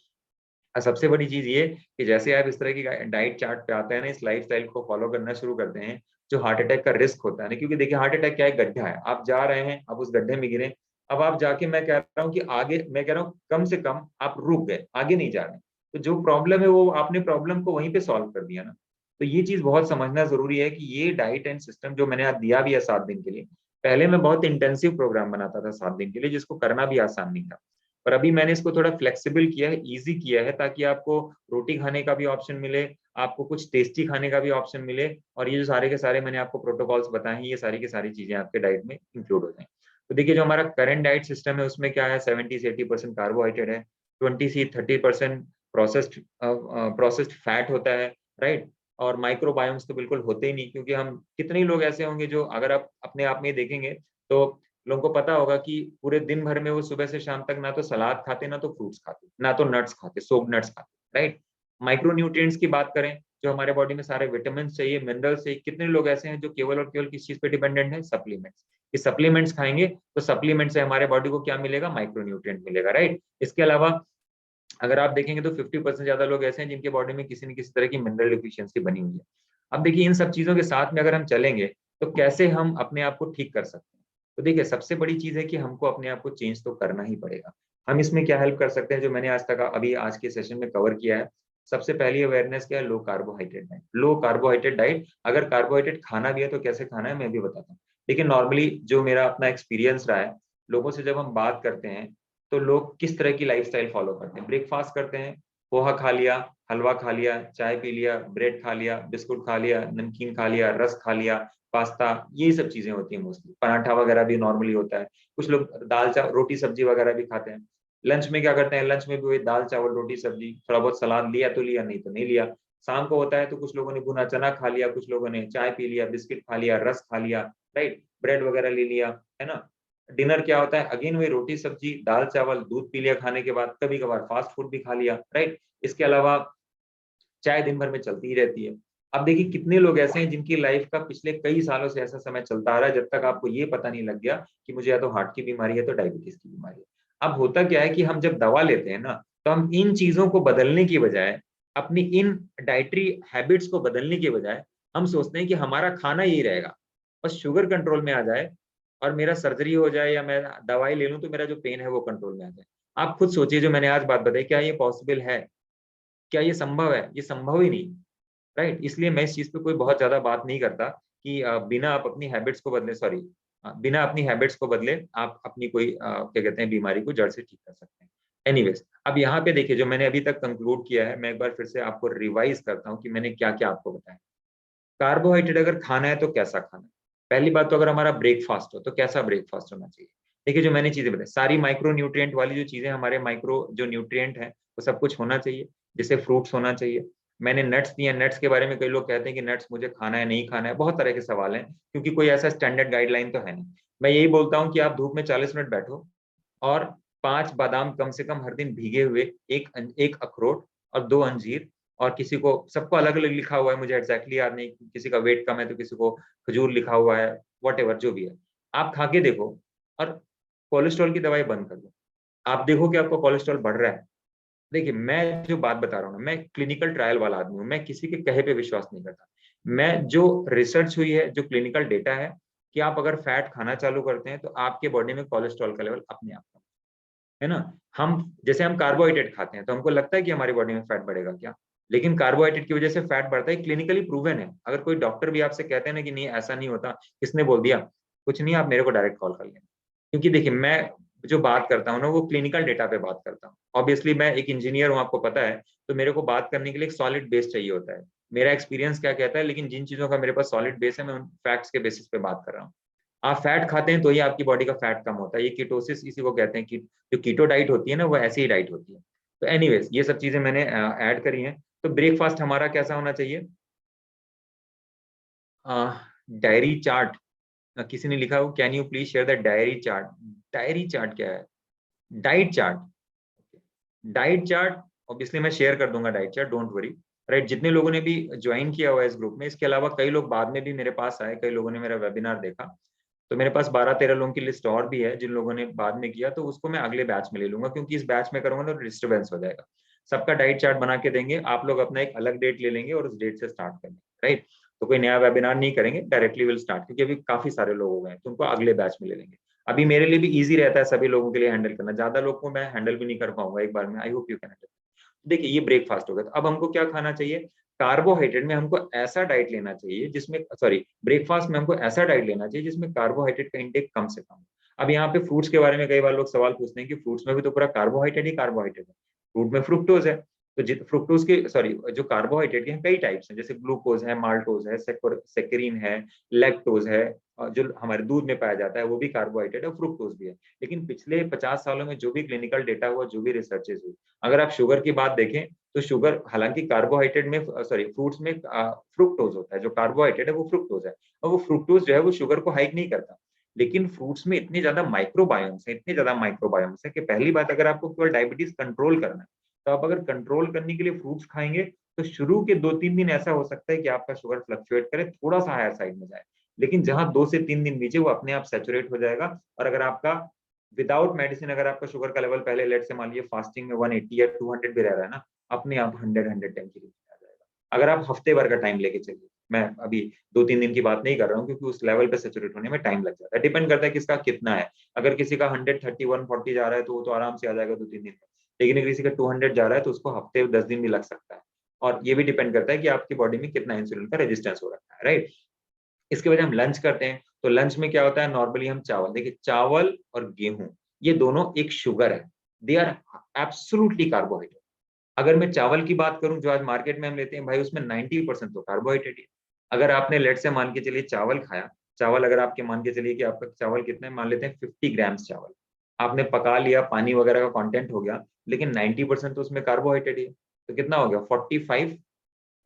सबसे बड़ी चीज ये कि जैसे आप इस तरह की डाइट चार्ट पे आते हैं ना, इस लाइफस्टाइल को फॉलो करना शुरू करते हैं, जो हार्ट अटैक का रिस्क होता है ना, क्योंकि देखिए हार्ट अटैक क्या है, गड्ढा है, आप जा रहे हैं, आप उस गड्ढे में गिरे, अब आप जाके, मैं कह रहा हूँ कि आगे, मैं कह रहा हूँ कम से कम आप रुक गए, आगे नहीं जा रहे, तो जो प्रॉब्लम है वो आपने प्रॉब्लम को वहीं पे सॉल्व कर दिया ना। तो ये चीज बहुत समझना जरूरी है कि ये डाइट एंड सिस्टम जो मैंने आज दिया भी है 7 दिन के लिए, पहले मैं बहुत इंटेंसिव प्रोग्राम बनाता था 7 दिन के लिए, जिसको करना भी आसान नहीं था, पर अभी मैंने इसको थोड़ा फ्लेक्सिबल किया है, इजी किया है, ताकि आपको रोटी खाने का भी ऑप्शन मिले, आपको कुछ टेस्टी खाने का भी ऑप्शन मिले, और ये जो सारे के सारे मैंने आपको प्रोटोकॉल्स बताए हैं, ये सारी की सारी चीजें आपके डाइट में इंक्लूड हो जाएं। तो देखिए, जो हमारा करंट डाइट सिस्टम है उसमें क्या है, 70 से 80% कार्बोहाइड्रेट है, 20 से 30% प्रोसेस्ड प्रोसेस्ड फैट होता है, राइट? और माइक्रोबायोम्स तो बिल्कुल होते ही नहीं, क्योंकि हम कितने ही लोग ऐसे होंगे जो, अगर आप अपने आप में ही देखेंगे, तो लोगों को पता होगा कि पूरे दिन भर में वो सुबह से शाम तक ना तो सलाद खाते, ना तो फ्रूट्स खाते, ना तो नट्स खाते, सोक्ड नट्स खाते, राइट। माइक्रो न्यूट्रिएंट्स की बात करें, जो हमारे बॉडी में सारे विटामिन चाहिए, मिनरल्स चाहिए, कितने लोग ऐसे हैं जो केवल और केवल किस चीज पे डिपेंडेंट है? सप्लीमेंट्स। ये सप्लीमेंट्स खाएंगे तो सप्लीमेंट से हमारे बॉडी को क्या मिलेगा? माइक्रो न्यूट्रिएंट मिलेगा, राइट। इसके अलावा अगर आप देखेंगे तो 50% ज्यादा लोग ऐसे हैं जिनके बॉडी में किसी न किसी तरह की मिनरल डिफिशियंसी बनी हुई है। अब देखिए इन सब चीजों के साथ में अगर हम चलेंगे तो कैसे हम अपने आप को ठीक कर सकते हैं? तो देखिए सबसे बड़ी चीज है कि हमको अपने आप को चेंज तो करना ही पड़ेगा। हम इसमें क्या हेल्प कर सकते हैं, जो मैंने आज तक अभी आज के सेशन में कवर किया है। सबसे पहली अवेयरनेस क्या है? लो कार्बोहाइड्रेट डाइट। लो कार्बोहाइड्रेट डाइट, अगर कार्बोहाइड्रेट खाना भी है तो कैसे खाना है मैं भी बताता हूँ। लेकिन नॉर्मली जो मेरा अपना एक्सपीरियंस रहा है, लोगों से जब हम बात करते हैं तो लोग किस तरह की लाइफस्टाइल फॉलो करते हैं? ब्रेकफास्ट करते हैं, पोहा खा लिया, हलवा खा लिया, चाय पी लिया, ब्रेड खा लिया, बिस्कुट खा लिया, नमकीन खा लिया, रस खा लिया, पास्ता, ये सब चीजें होती हैं मोस्टली। पराठा वगैरह भी नॉर्मली होता है। कुछ लोग दाल चावल रोटी सब्जी वगैरह भी खाते हैं। लंच में क्या करते हैं? लंच में भी वही दाल चावल रोटी सब्जी, थोड़ा बहुत सलाद लिया तो लिया, नहीं तो नहीं लिया। शाम को होता है तो कुछ लोगों ने भुना चना खा लिया, कुछ लोगों ने चाय पी लिया, बिस्किट खा लिया, रस खा लिया, राइट, ब्रेड वगैरह ले लिया, है ना। डिनर क्या होता है? अगेन वही रोटी सब्जी, दाल चावल, दूध पी लिया खाने के बाद, कभी कभार फास्ट फूड भी खा लिया, राइट। इसके अलावा चाय दिन भर में चलती ही रहती है। अब देखिए कितने लोग ऐसे हैं जिनकी लाइफ का पिछले कई सालों से ऐसा समय चलता आ रहा है जब तक आपको ये पता नहीं लग गया कि मुझे या तो हार्ट की बीमारी है तो डायबिटीज की बीमारी है। अब होता क्या है कि हम जब दवा लेते हैं ना, तो हम इन चीजों को बदलने की बजाय, अपनी इन डाइटरी हैबिट्स को बदलने की बजाय, हम सोचते हैं कि हमारा खाना यही रहेगा, बस शुगर कंट्रोल में आ जाए और मेरा सर्जरी हो जाए या मैं दवाई ले लूं तो मेरा जो पेन है वो कंट्रोल में आ जाए। आप खुद सोचिए, जो मैंने आज बात बताई, क्या ये पॉसिबल है? क्या ये संभव है? ये संभव ही नहीं, राइट। इसलिए मैं इस चीज पे कोई बहुत ज्यादा बात नहीं करता कि बिना आप अपनी हैबिट्स को बदले, सॉरी, बिना अपनी हैबिट्स को बदले आप अपनी कोई क्या कहते हैं बीमारी को जड़ से ठीक कर सकते हैं। एनीवेज, अब यहाँ पे देखिए जो मैंने अभी तक कंक्लूड किया है, मैं एक बार फिर से आपको रिवाइज करता हूँ कि मैंने क्या क्या आपको बताया। कार्बोहाइड्रेट अगर खाना है तो कैसा खाना है? पहली बात तो अगर हमारा ब्रेकफास्ट हो तो कैसा ब्रेकफास्ट होना चाहिए? देखिए जो मैंने चीजें बताई, सारी माइक्रो न्यूट्रिएंट वाली जो चीजें, हमारे माइक्रो जो न्यूट्रिएंट है वो सब कुछ होना चाहिए। जैसे फ्रूट्स होना चाहिए। मैंने नट्स दिए, नट्स के बारे में कई लोग कहते हैं कि नट्स मुझे खाना है नहीं खाना है, बहुत तरह के सवाल हैं, क्योंकि कोई ऐसा स्टैंडर्ड गाइडलाइन तो है नहीं। मैं यही बोलता हूँ कि आप धूप में 40 मिनट बैठो और 5 बादाम कम से कम हर दिन भीगे हुए, एक एक अखरोट और 2 अंजीर, और किसी को, सबको अलग अलग लिखा हुआ है, मुझे एग्जैक्टली याद नहीं, किसी का वेट कम है तो किसी को खजूर लिखा हुआ है, वट जो भी है, आप खा के देखो। और कोलेस्ट्रॉल की दवाई बंद कर दो, आप देखो कि आपको कोलेस्ट्रॉल बढ़ रहा है। देखिए मैं जो बात बता रहा हूँ ना, मैं क्लिनिकल ट्रायल वाला आदमी हूँ, मैं किसी के कहे पे विश्वास नहीं करता। मैं जो रिसर्च हुई है, जो क्लिनिकल डेटा है, कि आप अगर फैट खाना चालू करते हैं तो आपके बॉडी में कोलेस्ट्रॉल का लेवल अपने आप कम, है ना। हम जैसे हम कार्बोहाइड्रेट खाते हैं तो हमको लगता है कि हमारी बॉडी में फैट बढ़ेगा क्या, लेकिन कार्बोहाइड्रेट की वजह से फैट बढ़ता है, क्लिनिकली प्रूवन है। अगर कोई डॉक्टर भी आपसे कहते हैं ना कि नहीं ऐसा नहीं होता, किसने बोल दिया? कुछ नहीं, आप मेरे को डायरेक्ट कॉल कर लें। क्योंकि देखिए मैं जो बात करता हूँ ना, वो क्लिनिकल डेटा पे बात करता हूँ। ऑब्वियसली मैं एक इंजीनियर हूँ, आपको पता है, तो मेरे को बात करने के लिए एक सॉलिड बेस चाहिए होता है। मेरा एक्सपीरियंस क्या कहता है, लेकिन जिन चीजों का मेरे पास सॉलिड बेस है, मैं उन फैक्ट्स के बेसिस पे बात कर रहा हूँ। आप फैट खाते हैं तो ही आपकी बॉडी का फैट कम होता है, ये कीटोसिस इसी को कहते हैं, कि जो कीटो डाइट होती है ना, वो ऐसी ही डाइट होती है। तो एनीवेज ये सब चीजें मैंने ऐड करी हैं। तो ब्रेकफास्ट हमारा कैसा होना चाहिए? डायरी चार्ट, किसी ने लिखा हो, can you please share the diary chart? Diary chart क्या है? Diet chart. Diet chart obviously मैं शेयर कर दूंगा, diet chart, don't worry, right. जितने लोगों ने भी ज्वाइन किया हुआ है इस ग्रुप में, इसके अलावा कई लोग बाद में भी मेरे पास आए, कई लोगों ने मेरा वेबिनार देखा, तो मेरे पास 12-13 लोगों की लिस्ट और भी है जिन लोगों ने बाद में किया, तो उसको मैं अगले बैच में ले लूंगा, क्योंकि इस बैच में करूंगा तो डिस्टर्बेंस हो जाएगा। सबका डाइट चार्ट बना के देंगे, आप लोग अपना एक अलग डेट ले लेंगे और उस डेट से स्टार्ट करेंगे, राइट। तो कोई नया वेबिनार नहीं करेंगे, डायरेक्टली विल स्टार्ट, क्योंकि अभी काफी सारे लोग हो गए हैं, तो उनको अगले बैच में ले लेंगे। अभी मेरे लिए भी इजी रहता है सभी लोगों के लिए हैंडल करना, ज्यादा लोग को मैं हैंडल भी नहीं कर पाऊंगा एक बार में। I hope you can handle. देखिए ये ब्रेकफास्ट हो गया, तो अब हमको क्या खाना चाहिए? कार्बोहाइड्रेट में हमको ऐसा डाइट लेना चाहिए जिसमें, सॉरी, ब्रेकफास्ट में हमको ऐसा डाइट लेना चाहिए जिसमें कार्बोहाइड्रेट का इंटेक कम से कम हो। अब यहाँ पे फ्रूट्स के बारे में कई बार लोग सवाल पूछते हैं कि फ्रूट्स में भी तो पूरा कार्बोहाइड्रेट ही कार्बोहाइड्रेट है, फ्रूट में फ्रुक्टोज है। तो फ्रुक्टोज के, सॉरी, जो कार्बोहाइड्रेट के हैं कई टाइप्स हैं, जैसे ग्लूकोज है, माल्टोज है, सेक्रीन है, लैक्टोज है, और जो हमारे दूध में पाया जाता है वो भी कार्बोहाइड्रेट है, फ्रुक्टोज भी है। लेकिन पिछले 50 सालों में जो भी क्लिनिकल डेटा हुआ, जो भी रिसर्चेज हुई, अगर आप शुगर की बात देखें तो शुगर, हालांकि कार्बोहाइड्रेट में, सॉरी, फ्रूट्स में फ्रुक्टोज होता है, जो कार्बोहाइड्रेट है वो फ्रुक्टोज है, और वो फ्रुक्टोज जो है वो शुगर को हाइक नहीं करता। लेकिन फ्रूट्स में इतने ज्यादा माइक्रोबायोम्स है, इतने ज्यादा माइक्रोबायोम्स है कि पहली बात, अगर आपको केवल डायबिटीज कंट्रोल करना है तो आप अगर कंट्रोल करने के लिए फ्रूट्स खाएंगे तो शुरू के 2-3 दिन ऐसा हो सकता है कि आपका शुगर फ्लक्चुएट करे, थोड़ा सा हायर साइड में जाए, लेकिन जहां 2 से 3 दिन नीचे वो अपने आप सेचुरेट हो जाएगा। और अगर आपका विदाउट मेडिसिन अगर आपका शुगर का लेवल पहले लेट से मान लीजिए फास्टिंग में 180 या 200 भी रह रहा है ना, अपने आप 100-110 की रेंज में आ जाएगा। अगर आप हफ्ते भर का टाइम लेके चलिए, मैं अभी 2-3 दिन की बात नहीं कर रहा हूँ, क्योंकि उस लेवल पे सेचुरेट होने में टाइम लग जाता है। डिपेंड करता है किसका कितना है। अगर किसी का 130-140 जा रहा है तो वो तो आराम से आ जाएगा 2-3 दिन में, लेकिन अगर किसी का 200 जा रहा है तो उसको हफ्ते 10 दिन भी लग सकता है। और ये भी डिपेंड करता है कि आपकी बॉडी में कितना इंसुलिन का रेजिस्टेंस हो रखा है, राइट। इसके वजह हम लंच करते हैं, तो लंच में क्या होता है, नॉर्मली हम चावल, देखिए चावल और गेहूं ये दोनों एक शुगर है, दे आर एब्सोल्युटली कार्बोहाइड्रेट। अगर मैं चावल की बात करूं जो आज मार्केट में हम लेते हैं भाई, उसमें 90% तो कार्बोहाइड्रेट है। अगर आपने लेट से मान के चलिए चावल खाया, चावल अगर आपके मान के चलिए कि आपका चावल कितना है, मान लेते हैं 50 ग्राम्स चावल आपने पका लिया, पानी वगैरह का कंटेंट हो गया, लेकिन 90% तो उसमें कार्बोहाइड्रेट है, तो कितना हो गया 45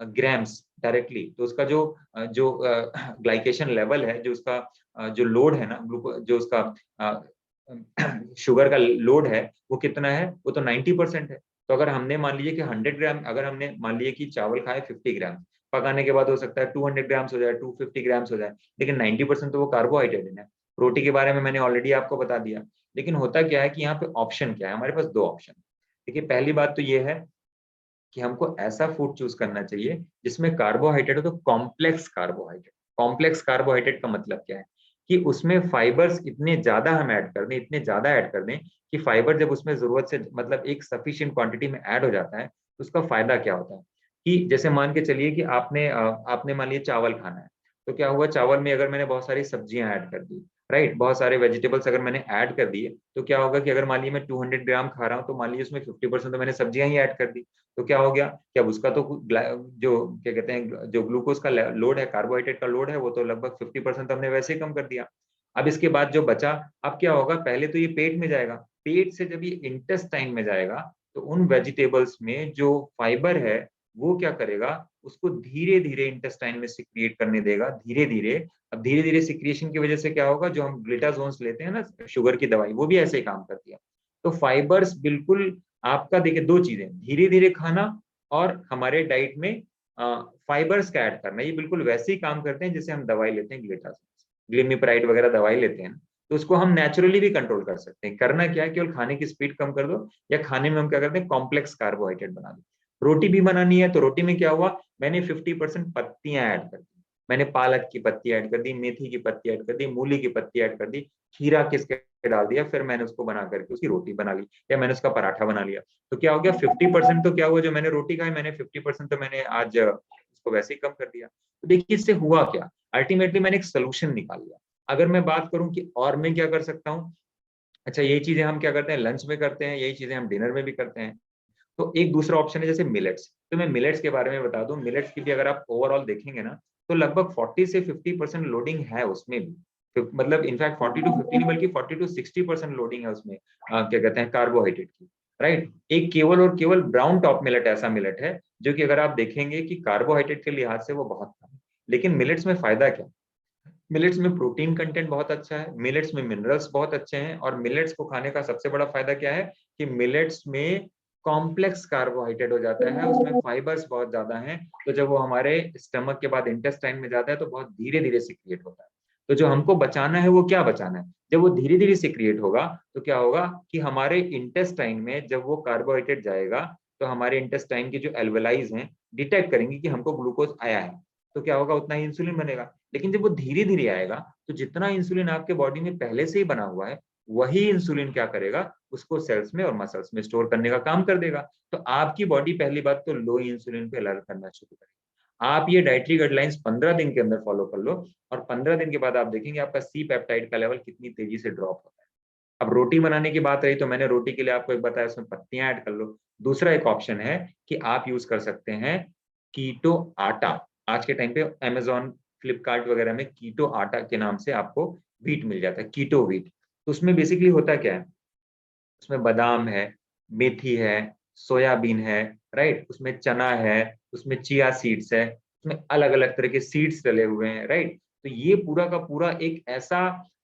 ग्राम्स डायरेक्टली। तो उसका जो ग्लाइकेशन लेवल है, जो उसका जो लोड है ना, ग्लूको जो उसका शुगर का लोड है वो कितना है, वो तो 90% है। तो अगर हमने मान लीजिए कि 100 ग्राम, अगर हमने मान लिया कि चावल खाए 50 ग्राम, पकाने के बाद हो सकता है 200 ग्राम्स हो जाए, 250 ग्राम्स हो जाए, लेकिन 90% तो वो कार्बोहाइड्रेट है। रोटी के बारे में मैंने ऑलरेडी आपको बता दिया। लेकिन होता क्या है कि यहाँ पे ऑप्शन क्या है, हमारे पास दो ऑप्शन। देखिए पहली बात तो ये है कि हमको ऐसा फूड चूज करना चाहिए जिसमें कार्बोहाइड्रेट हो, तो कॉम्प्लेक्स कार्बोहाइड्रेट। कॉम्प्लेक्स कार्बोहाइड्रेट का मतलब क्या है कि उसमें फाइबर्स इतने ज्यादा हम ऐड कर दें, इतने ज्यादा ऐड कर दें कि फाइबर जब उसमें जरूरत से मतलब एक सफिशिएंट क्वांटिटी में ऐड हो जाता है तो उसका फायदा क्या होता है कि जैसे मान के चलिए कि आपने मान लिया चावल खाना है, तो क्या हुआ, चावल में अगर मैंने बहुत सारी सब्जियां ऐड कर दी, राइट, बहुत सारे वेजिटेबल्स अगर मैंने ऐड कर दिए, तो क्या होगा कि अगर मान लीजिए मैं 200 ग्राम खा रहा हूँ तो मान लीजिए उसमें 50% तो मैंने सब्जियां ही ऐड कर दी। तो क्या हो गया कि अब उसका तो जो क्या कहते हैं, जो ग्लूकोज का लोड है, कार्बोहाइड्रेट का लोड है, वो तो लगभग 50% हमने वैसे ही कम कर दिया। अब इसके बाद जो बचा, अब क्या होगा, पहले तो ये पेट में जाएगा, पेट से जब ये इंटेस्टाइन में जाएगा तो उन वेजिटेबल्स में जो फाइबर है वो क्या करेगा, उसको धीरे धीरे इंटेस्टाइन में सिक्रिएट करने देगा, धीरे धीरे। अब धीरे धीरे सिक्रिएशन की वजह से क्या होगा, जो हम ग्लूटाजोन्स लेते हैं ना शुगर की दवाई, वो भी ऐसे ही काम करती है। तो फाइबर्स बिल्कुल आपका, देखिए दो चीजें, धीरे धीरे खाना और हमारे डाइट में फाइबर्स का ऐड करना, ये बिल्कुल वैसे ही काम करते हैं जैसे हम दवाई लेते हैं, ग्लिमिप्राइड वगैरह दवाई लेते हैं, तो उसको हम नेचुरली भी कंट्रोल कर सकते हैं। करना क्या है, केवल खाने की स्पीड कम कर दो, या खाने में हम क्या करते हैं, कॉम्प्लेक्स कार्बोहाइड्रेट बना दो। रोटी भी बनानी है तो रोटी में क्या हुआ, मैंने 50% पत्तियां ऐड कर दी, मैंने पालक की पत्ती ऐड कर दी, मेथी की पत्ती ऐड कर दी, मूली की पत्ती ऐड कर दी, खीरा किसके डाल दिया, फिर मैंने उसको बना करके उसकी रोटी बना ली, या मैंने उसका पराठा बना लिया। तो क्या हो गया, 50% तो क्या हुआ, जो मैंने रोटी खाई मैंने 50% तो मैंने आज उसको वैसे ही कम कर दिया। तो देखिए इससे हुआ क्या, अल्टीमेटली मैंने एक सोल्यूशन निकाल लिया। अगर मैं बात करूं कि और मैं क्या कर सकता हूँ, अच्छा यही चीजें हम क्या करते हैं लंच में करते हैं, यही चीजें हम डिनर में भी करते हैं। तो एक दूसरा ऑप्शन है जैसे मिलेट्स, तो मैं मिलेट्स के बारे में बता दूं, मिलेट्स की भी अगर आप ओवरऑल देखेंगे ना, तो लगभग 40 से 50% लोडिंग है उसमें भी। तो मतलब इनफैक्ट 40 to 50 नहीं बल्कि 40 to 60% लोडिंग है उसमें, क्या कहते हैं, कार्बोहाइड्रेट की, राइट। एक केवल और केवल ब्राउन टॉप मिलेट ऐसा मिलेट है जो कि अगर आप देखेंगे कि कार्बोहाइड्रेट के लिहाज से वो बहुत कम है। लेकिन मिलेट्स में फायदा क्या, मिलेट्स में प्रोटीन कंटेंट बहुत अच्छा है, मिलेट्स में मिनरल्स बहुत अच्छे हैं, और मिलेट्स को खाने का सबसे बड़ा फायदा क्या है कि मिलेट्स में कॉम्प्लेक्स कार्बोहाइड्रेट हो जाता है, उसमें फाइबर्स बहुत ज्यादा हैं। तो जब वो हमारे स्टमक के बाद इंटेस्टाइन में जाता है तो बहुत धीरे धीरे सिक्रिएट होता है। तो जो हमको बचाना है वो क्या बचाना है, जब वो धीरे धीरे सिक्रिएट होगा तो क्या होगा कि हमारे इंटेस्टाइन में जब वो कार्बोहाइड्रेट जाएगा तो हमारे इंटेस्टाइन के जो एल्वेलाइज हैं डिटेक्ट करेंगे कि हमको ग्लूकोज आया है, तो क्या होगा, उतना ही इंसुलिन बनेगा। लेकिन जब वो धीरे धीरे आएगा तो जितना इंसुलिन आपके बॉडी में पहले से ही बना हुआ है वही इंसुलिन क्या करेगा, उसको सेल्स में और मसल्स में स्टोर करने का काम कर देगा। तो आपकी बॉडी पहली बात तो लो इंसुलिन पे अलर्ट करना शुरू करेगी। आप ये डाइटरी गाइडलाइंस 15 दिन के अंदर फॉलो कर लो, और 15 दिन के बाद आप देखेंगे आपका सी पेप्टाइड का लेवल कितनी तेजी से ड्रॉप होता है। अब रोटी बनाने की बात रही तो मैंने रोटी के लिए आपको एक बताया, उसमें पत्तियां ऐड कर लो। दूसरा एक ऑप्शन है कि आप यूज कर सकते हैं कीटो आटा। आज के टाइम पे अमेजोन, फ्लिपकार्ट वगैरह में कीटो आटा के नाम से आपको व्हीट मिल जाता है, कीटो व्हीट। तो उसमें बेसिकली होता क्या है, उसमें बादाम है, मेथी है, सोयाबीन है, राइट, उसमें चना है, उसमें चिया सीड्स है, उसमें अलग अलग तरह के सीड्स डले हुए हैं, राइट। तो ये पूरा का पूरा एक ऐसा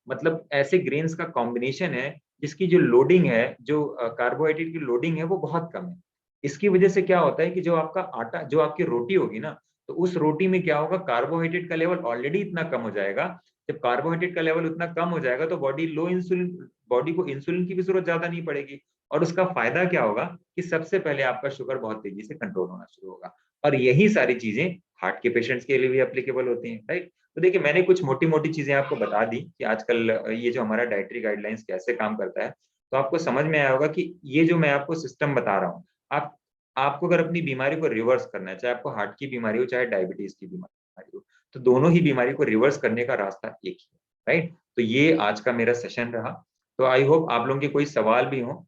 मतलब ऐसे ग्रेन्स का कॉम्बिनेशन है जिसकी जो लोडिंग है, जो कार्बोहाइड्रेट की लोडिंग है वो बहुत कम है। इसकी वजह से क्या होता है कि जो आपका आटा, जो आपकी रोटी होगी ना, तो उस रोटी में क्या होगा, कार्बोहाइड्रेट का लेवल ऑलरेडी इतना कम हो जाएगा। जब कार्बोहाइड्रेट का लेवल उतना कम हो जाएगा तो बॉडी को इंसुलिन की भी जरूरत ज्यादा नहीं पड़ेगी। और उसका फायदा क्या होगा कि सबसे पहले आपका शुगर बहुत तेजी से कंट्रोल होना शुरू होगा। और यही सारी चीजें हार्ट के पेशेंट्स के लिए भी एप्लीकेबल होती हैं, राइट। तो देखिए, मैंने कुछ मोटी मोटी चीजें आपको बता दी कि आजकल ये जो हमारा डाइटरी गाइडलाइंस कैसे काम करता है। तो आपको समझ में आया होगा कि ये जो मैं आपको सिस्टम बता रहा हूँ, आप आपको अगर अपनी बीमारी को रिवर्स करना है, चाहे आपको हार्ट की बीमारी हो, चाहे डायबिटीज की बीमारी हो, तो दोनों ही बीमारी को रिवर्स करने का रास्ता एक ही है, राइट। तो ये आज का मेरा सेशन रहा। तो आई होप आप लोगों के कोई सवाल भी हो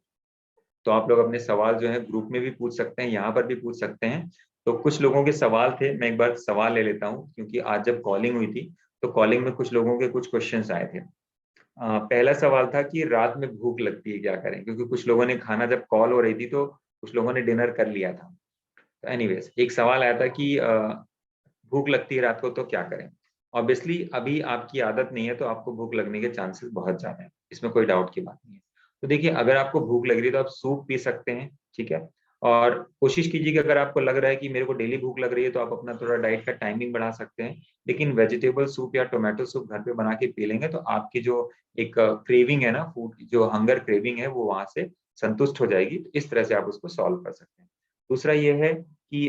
तो आप लोग अपने सवाल जो है ग्रुप में भी पूछ सकते हैं, यहाँ पर भी पूछ सकते हैं। तो कुछ लोगों के सवाल थे, मैं एक बार सवाल ले लेता हूँ, क्योंकि आज जब कॉलिंग हुई थी तो कॉलिंग में कुछ लोगों के कुछ क्वेश्चंस आए थे। पहला सवाल था कि रात में भूख लगती है, क्या करें, क्योंकि कुछ लोगों ने खाना, जब कॉल हो रही थी तो कुछ लोगों ने डिनर कर लिया था। तो एनीवेज, एक सवाल आया था कि भूख लगती है रात को तो क्या करें। ऑब्वियसली अभी आपकी आदत नहीं है तो आपको भूख लगने के चांसेस बहुत ज्यादा है, इसमें कोई डाउट की बात नहीं है। तो देखिए, अगर आपको भूख लग रही है तो आप सूप पी सकते हैं, ठीक है। और कोशिश कीजिए कि अगर आपको लग रहा है कि मेरे को डेली भूख लग रही है तो आप अपना थोड़ा डाइट का टाइमिंग बढ़ा सकते हैं। लेकिन वेजिटेबल सूप या टोमेटो सूप घर पे बना के पी लेंगे तो आपकी जो एक क्रेविंग है ना, फूड की जो हंगर क्रेविंग है, वो वहां से संतुष्ट हो जाएगी। तो इस तरह से आप उसको सॉल्व कर सकते हैं। दूसरा ये है कि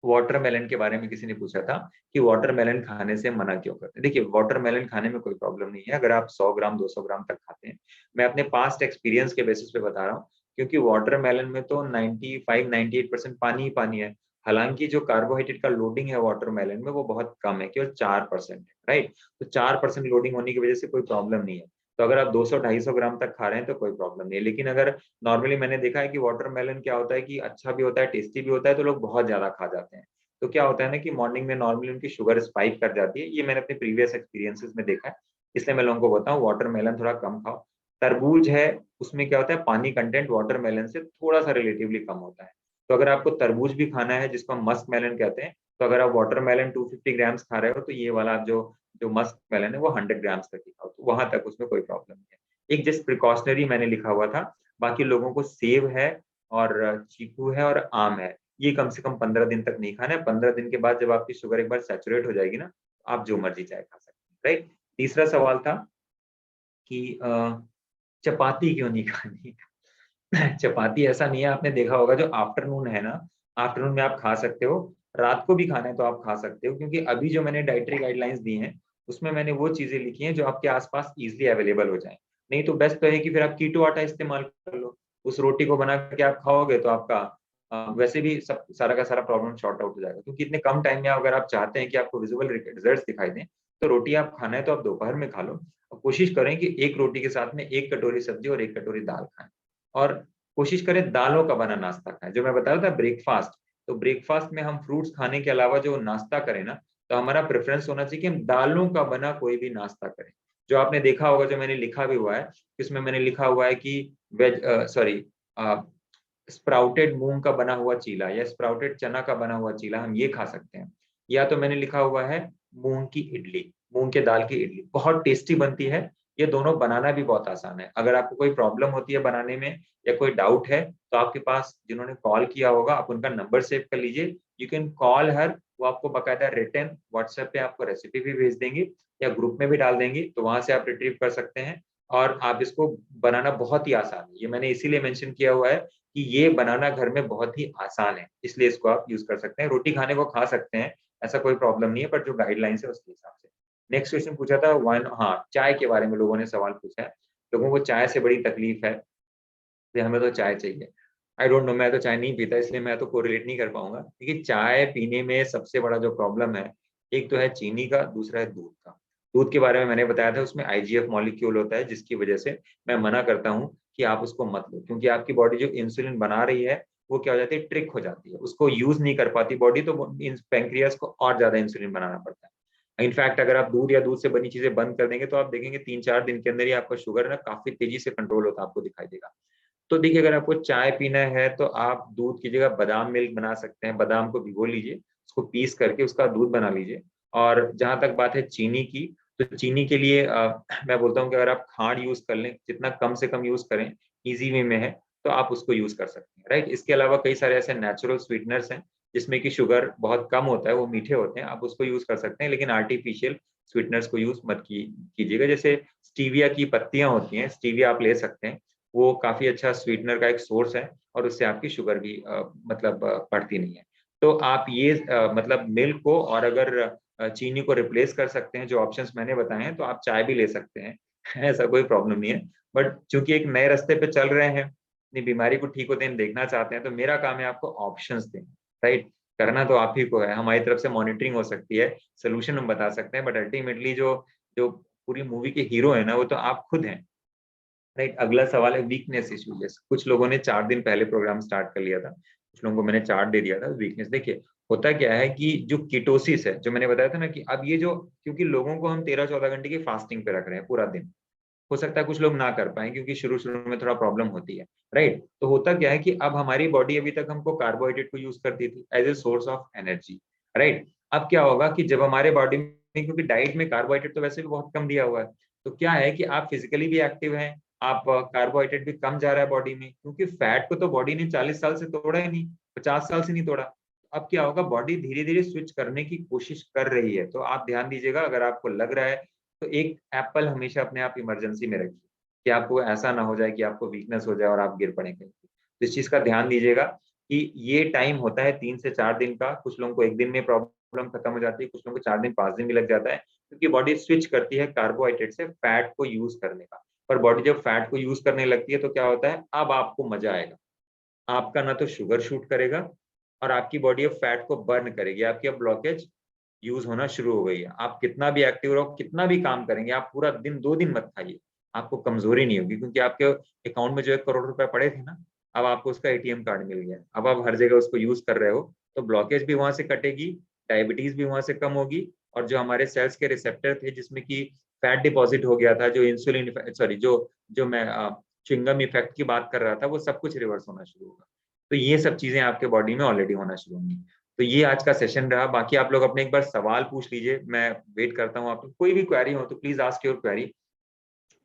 वाटरमेलन के बारे में किसी ने पूछा था कि वाटरमेलन खाने से मना क्यों करते हैं। देखिए, वाटरमेलन खाने में कोई प्रॉब्लम नहीं है अगर आप 100 ग्राम 200 ग्राम तक खाते हैं। मैं अपने पास्ट एक्सपीरियंस के बेसिस पे बता रहा हूँ, क्योंकि वाटरमेलन में तो 95-98% पानी ही पानी है। हालांकि जो कार्बोहाइड्रेट का लोडिंग है वाटरमेलन में वो बहुत कम है, केवल 4% है, राइट। तो 4% लोडिंग होने की वजह से कोई प्रॉब्लम नहीं है। तो अगर आप 200-250 ग्राम तक खा रहे हैं तो कोई प्रॉब्लम नहीं है। लेकिन अगर नॉर्मली मैंने देखा है कि वाटरमेलन क्या होता है कि अच्छा भी होता है, टेस्टी भी होता है, तो लोग बहुत ज्यादा खा जाते हैं। तो क्या होता है ना कि मॉर्निंग में नॉर्मली उनकी शुगर स्पाइक कर जाती है। ये मैंने अपने प्रीवियस एक्सपीरियंसेस में देखा है। इसलिए मैं लोगों को बताऊं वाटरमेलन थोड़ा कम खाओ। तरबूज है, उसमें क्या होता है, पानी कंटेंट वाटरमेलन से थोड़ा सा रिलेटिवली कम होता है। तो अगर आपको तरबूज भी खाना है, जिसको हम मस्क मेलन कहते हैं, तो अगर आप वाटरमेलन 250 ग्राम्स खा रहे हो तो ये वाला आप जो जो मस्क मेलन है वो 100 ग्राम्स तक ही खाओ, तो वहां तक उसमें कोई प्रॉब्लम नहीं है। एक जस्ट प्रिकॉशनरी मैंने लिखा हुआ था। बाकी लोगों को सेब है और चीकू है और आम है, ये कम से कम 15 दिन तक नहीं खाना है। 15 दिन के बाद जब आपकी शुगर एक बार सैचुरेट हो जाएगी ना, आप जो मर्जी चाय खा सकते हैं, राइट। तीसरा सवाल था कि चपाती क्यों नहीं खानी। चपाती ऐसा नहीं है, आपने देखा होगा जो आफ्टरनून है ना, आफ्टरनून में आप खा सकते हो। रात को भी खाना है तो आप खा सकते हो, क्योंकि अभी जो मैंने डाइटरी गाइडलाइंस दी हैं उसमें मैंने वो चीजें लिखी हैं जो आपके आसपास इजीली अवेलेबल हो जाए। नहीं तो बेस्ट तो है कि फिर आप कीटो आटा इस्तेमाल कर लो। उस रोटी को बना के आप खाओगे तो आपका वैसे भी सब सारा का सारा प्रॉब्लम शॉर्ट आउट हो जाएगा, क्योंकि इतने कम टाइम में अगर आप चाहते हैं कि आपको विजिबल रिजल्ट दिखाई दें, तो रोटी आप खाना है तो आप दोपहर में खा लो। और कोशिश करें कि एक रोटी के साथ में 1 कटोरी सब्जी और 1 कटोरी दाल खाएं। और कोशिश करें दालों का बना नाश्ता खाएं, जो मैं बता रहा था ब्रेकफास्ट। तो ब्रेकफास्ट में हम फ्रूट्स खाने के अलावा जो नाश्ता करें ना, तो हमारा प्रेफरेंस होना चाहिए कि हम दालों का बना कोई भी नाश्ता करें। जो आपने देखा होगा, जो मैंने लिखा भी हुआ है, इसमें मैंने लिखा हुआ है कि वेज सॉरी स्प्राउटेड मूंग का बना हुआ चीला या स्प्राउटेड चना का बना हुआ चीला हम ये खा सकते हैं। या तो मैंने लिखा हुआ है मूंग की इडली, मूंग के दाल की इडली बहुत टेस्टी बनती है। ये दोनों बनाना भी बहुत आसान है। अगर आपको कोई प्रॉब्लम होती है बनाने में या कोई डाउट है, तो आपके पास जिन्होंने कॉल किया होगा आप उनका नंबर सेव कर लीजिए। यू कैन कॉल हर, वो आपको बकायदा रिटर्न व्हाट्सएप पे आपको रेसिपी भी भेज देंगी या ग्रुप में भी डाल देंगी, तो वहां से आप रिट्रीव कर सकते हैं। और आप इसको बनाना बहुत ही आसान है, ये मैंने इसीलिए मेंशन किया हुआ है कि ये बनाना घर में बहुत ही आसान है, इसलिए इसको आप यूज कर सकते हैं। रोटी खाने को खा सकते हैं, ऐसा कोई प्रॉब्लम नहीं है, पर जो गाइडलाइंस है उसके हिसाब से। नेक्स्ट क्वेश्चन पूछा था वन, हाँ, चाय के बारे में लोगों ने सवाल पूछा है। लोगों को चाय से बड़ी तकलीफ है कि हमें तो चाय चाहिए। आई डोंट नो, मैं तो चाय नहीं पीता, इसलिए मैं तो कोरिलेट नहीं कर पाऊंगा। क्योंकि चाय पीने में सबसे बड़ा जो प्रॉब्लम है, एक तो है चीनी का, दूसरा है दूध का। दूध के बारे में मैंने बताया था, उसमें आईजीएफ मॉलिक्यूल होता है, जिसकी वजह से मैं मना करता हूँ कि आप उसको मत लो, क्योंकि आपकी बॉडी जो इंसुलिन बना रही है वो क्या हो जाती है, ट्रिक हो जाती है, उसको यूज नहीं कर पाती बॉडी, तो पैंक्रियास को और ज्यादा इंसुलिन बनाना पड़ता है। इनफैक्ट अगर आप दूध या दूध से बनी चीजें बंद कर देंगे तो आप देखेंगे 3-4 दिन के अंदर ही आपका शुगर ना काफी तेजी से कंट्रोल होता आपको दिखाई देगा। तो देखिए, अगर आपको चाय पीना है तो आप दूध की जगह बादाम मिल्क बना सकते हैं। बादाम को भिगो लीजिए, उसको पीस करके उसका दूध बना लीजिए। और जहां तक बात है चीनी की, तो चीनी के लिए मैं बोलता हूँ कि अगर आप खांड यूज कर लें, जितना कम से कम यूज करें, इजी वे में है, तो आप उसको यूज कर सकते हैं, राइट। इसके अलावा कई सारे ऐसे नेचुरल स्वीटनर्स हैं जिसमें कि शुगर बहुत कम होता है, वो मीठे होते हैं, आप उसको यूज कर सकते हैं, लेकिन आर्टिफिशियल स्वीटनर्स को यूज मत कीजिएगा। जैसे स्टीविया की पत्तियां होती हैं, स्टीविया आप ले सकते हैं, वो काफी अच्छा स्वीटनर का एक सोर्स है, और उससे आपकी शुगर भी मतलब बढ़ती नहीं है। तो आप ये मतलब मिल्क को और अगर चीनी को रिप्लेस कर सकते हैं, जो ऑप्शंस मैंने बताए हैं, तो आप चाय भी ले सकते हैं ऐसा कोई प्रॉब्लम नहीं है। बट चूंकि एक नए रास्ते पे चल रहे हैं, अपनी बीमारी को ठीक होते हैं देखना चाहते हैं, तो मेरा काम है आपको ऑप्शंस देना, राइट। करना तो आप ही को है, हमारी तरफ से मॉनिटरिंग हो सकती है, सोल्यूशन हम बता सकते हैं, बट अल्टीमेटली जो जो पूरी मूवी के हीरो है ना, वो तो आप खुद हैं, राइट। अगला सवाल है वीकनेस इश्यूज। कुछ लोगों ने 4 दिन पहले प्रोग्राम स्टार्ट कर लिया था, कुछ लोगों को मैंने चार्ट दे दिया था। वीकनेस देखिए, होता क्या है कि जो कीटोसिस है, जो मैंने बताया था ना, कि अब ये जो, क्योंकि लोगों को हम 13-14 घंटे की फास्टिंग पे रख रहे हैं पूरा दिन, हो सकता है कुछ लोग ना कर पाए क्योंकि शुरू शुरू में थोड़ा प्रॉब्लम होती है, राइट। तो होता क्या है कि अब हमारी बॉडी अभी तक हमको कार्बोहाइड्रेट को यूज करती थी as a source of energy, right. अब क्या होगा कि जब हमारे बॉडी में, क्योंकि डाइट में कार्बोहाइड्रेट तो वैसे भी बहुत कम दिया हुआ है, तो क्या है कि आप फिजिकली भी एक्टिव हैं, आप कार्बोहाइड्रेट भी कम जा रहा है बॉडी में, क्योंकि फैट को तो बॉडी ने 40 साल से तोड़ा ही नहीं, 50 साल से नहीं तोड़ा। अब क्या होगा, बॉडी धीरे धीरे स्विच करने की कोशिश कर रही है। तो आप ध्यान दीजिएगा, अगर आपको लग रहा है, तो एक एप्पल हमेशा अपने आप इमरजेंसी में रखिए, कि आपको ऐसा ना हो जाए कि आपको वीकनेस हो जाए और आप गिर पड़े कहीं। तो इस चीज का ध्यान दीजिएगा कि ये टाइम होता है 3 से 4 दिन का। कुछ लोगों को एक दिन में प्रॉब्लम खत्म हो जाती है, कुछ लोगों को 4 दिन 5 दिन भी लग जाता है, क्योंकि बॉडी स्विच करती है कार्बोहाइड्रेट से फैट को यूज करने का। पर बॉडी जब फैट को यूज करने लगती है, तो क्या होता है, अब आपको मजा आएगा। आपका ना तो शुगर शूट करेगा, और आपकी बॉडी अब फैट को बर्न करेगी। आपकी अब ब्लॉकेज यूज होना शुरू हो गई है। आप कितना भी एक्टिव रहो, कितना भी काम करेंगे, आप पूरा दिन 2 दिन मत खाइए, आपको कमजोरी नहीं होगी, क्योंकि आपके अकाउंट में जो 1 करोड़ रुपए पड़े थे ना, अब आपको उसका एटीएम कार्ड मिल गया, अब आप हर जगह उसको यूज कर रहे हो, तो ब्लॉकेज भी वहां से कटेगी, डायबिटीज भी वहां से कम होगी, और जो हमारे सेल्स के रिसेप्टर थे जिसमें कि फैट डिपॉजिट हो गया था, जो इंसुलिन, सॉरी, जो जो मैं च्युइंगम इफेक्ट की बात कर रहा था, वो सब कुछ रिवर्स होना शुरू होगा। तो ये सब चीजें आपके बॉडी में ऑलरेडी होना शुरू होंगी। तो ये आज का सेशन रहा। बाकी आप लोग अपने एक बार सवाल पूछ लीजिए, मैं वेट करता हूँ। आप कोई भी क्वेरी हो तो प्लीज आस्क योर क्वेरी।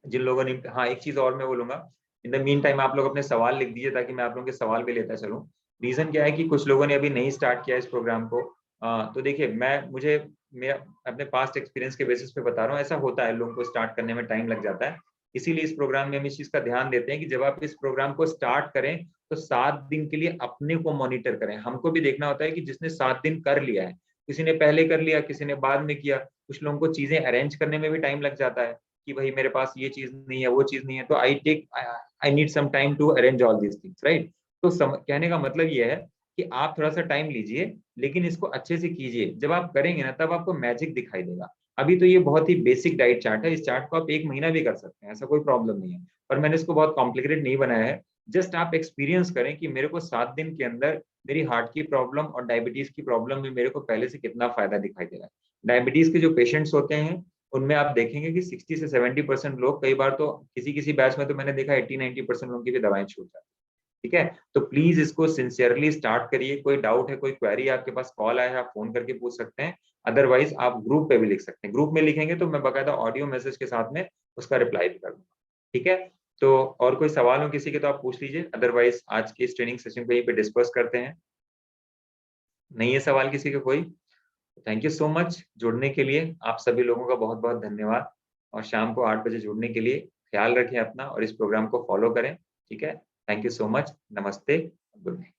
जिन लोगों ने, हाँ, एक चीज और मैं बोलूंगा, इन द मीन टाइम आप लोग अपने सवाल लिख दीजिए, ताकि मैं आप लोगों के सवाल भी लेता चलूं। रीजन क्या है कि कुछ लोगों ने अभी नहीं स्टार्ट किया इस प्रोग्राम को। तो देखिए, मैं अपने पास्ट एक्सपीरियंस के बेसिस पे बता रहा हूँ, ऐसा होता है, लोगों को स्टार्ट करने में टाइम लग जाता है। इसीलिए इस प्रोग्राम में हम इस चीज का ध्यान देते हैं कि जब आप इस प्रोग्राम को स्टार्ट करें, तो 7 दिन के लिए अपने को मॉनिटर करें। हमको भी देखना होता है कि जिसने 7 दिन कर लिया है, किसी ने पहले कर लिया, किसी ने बाद में किया, कुछ लोगों को चीजें अरेंज करने में भी टाइम लग जाता है, कि भाई मेरे पास ये चीज नहीं है, वो चीज नहीं है, तो I need some time to arrange all these things, right. तो कहने का मतलब ये है कि आप थोड़ा सा टाइम लीजिए, लेकिन इसको अच्छे से कीजिए। जब आप करेंगे ना, तब आपको मैजिक दिखाई देगा। अभी तो ये बहुत ही बेसिक डाइट चार्ट है, इस चार्ट को आप 1 महीना भी कर सकते हैं, ऐसा कोई प्रॉब्लम नहीं है। पर मैंने इसको बहुत कॉम्प्लिकेटेड नहीं बनाया है। जस्ट आप एक्सपीरियंस करें कि मेरे को 7 दिन के अंदर मेरी हार्ट की प्रॉब्लम और डायबिटीज की प्रॉब्लम में मेरे को पहले से कितना फायदा दिखाई दे रहा है। डायबिटीज के जो पेशेंट्स होते हैं, उनमें आप देखेंगे कि 60 से 70% लोग, कई बार तो किसी किसी बैच में तो मैंने देखा 80-90% लोगों की भी दवाएं छूट जाती है। ठीक है, तो प्लीज इसको सिंसियरली स्टार्ट करिए। कोई डाउट है, कोई क्वेरी आपके पास, कॉल आया है, आप फोन करके पूछ सकते हैं। अदरवाइज आप ग्रुप पे भी लिख सकते हैं। ग्रुप में लिखेंगे तो मैं बकायदा ऑडियो मैसेज के साथ में उसका रिप्लाई भी कर दूंगा। ठीक है, तो और कोई सवाल हो किसी के तो आप पूछ लीजिए, अदरवाइज आज के इस ट्रेनिंग सेशन को यहीं पे डिस्कस करते हैं। नहीं है सवाल किसी का कोई? थैंक यू सो मच जुड़ने के लिए। आप सभी लोगों का बहुत बहुत धन्यवाद, और शाम को 8 बजे जुड़ने के लिए। ख्याल रखें अपना, और इस प्रोग्राम को फॉलो करें। ठीक है, थैंक यू सो मच। नमस्ते, गुड नाइट।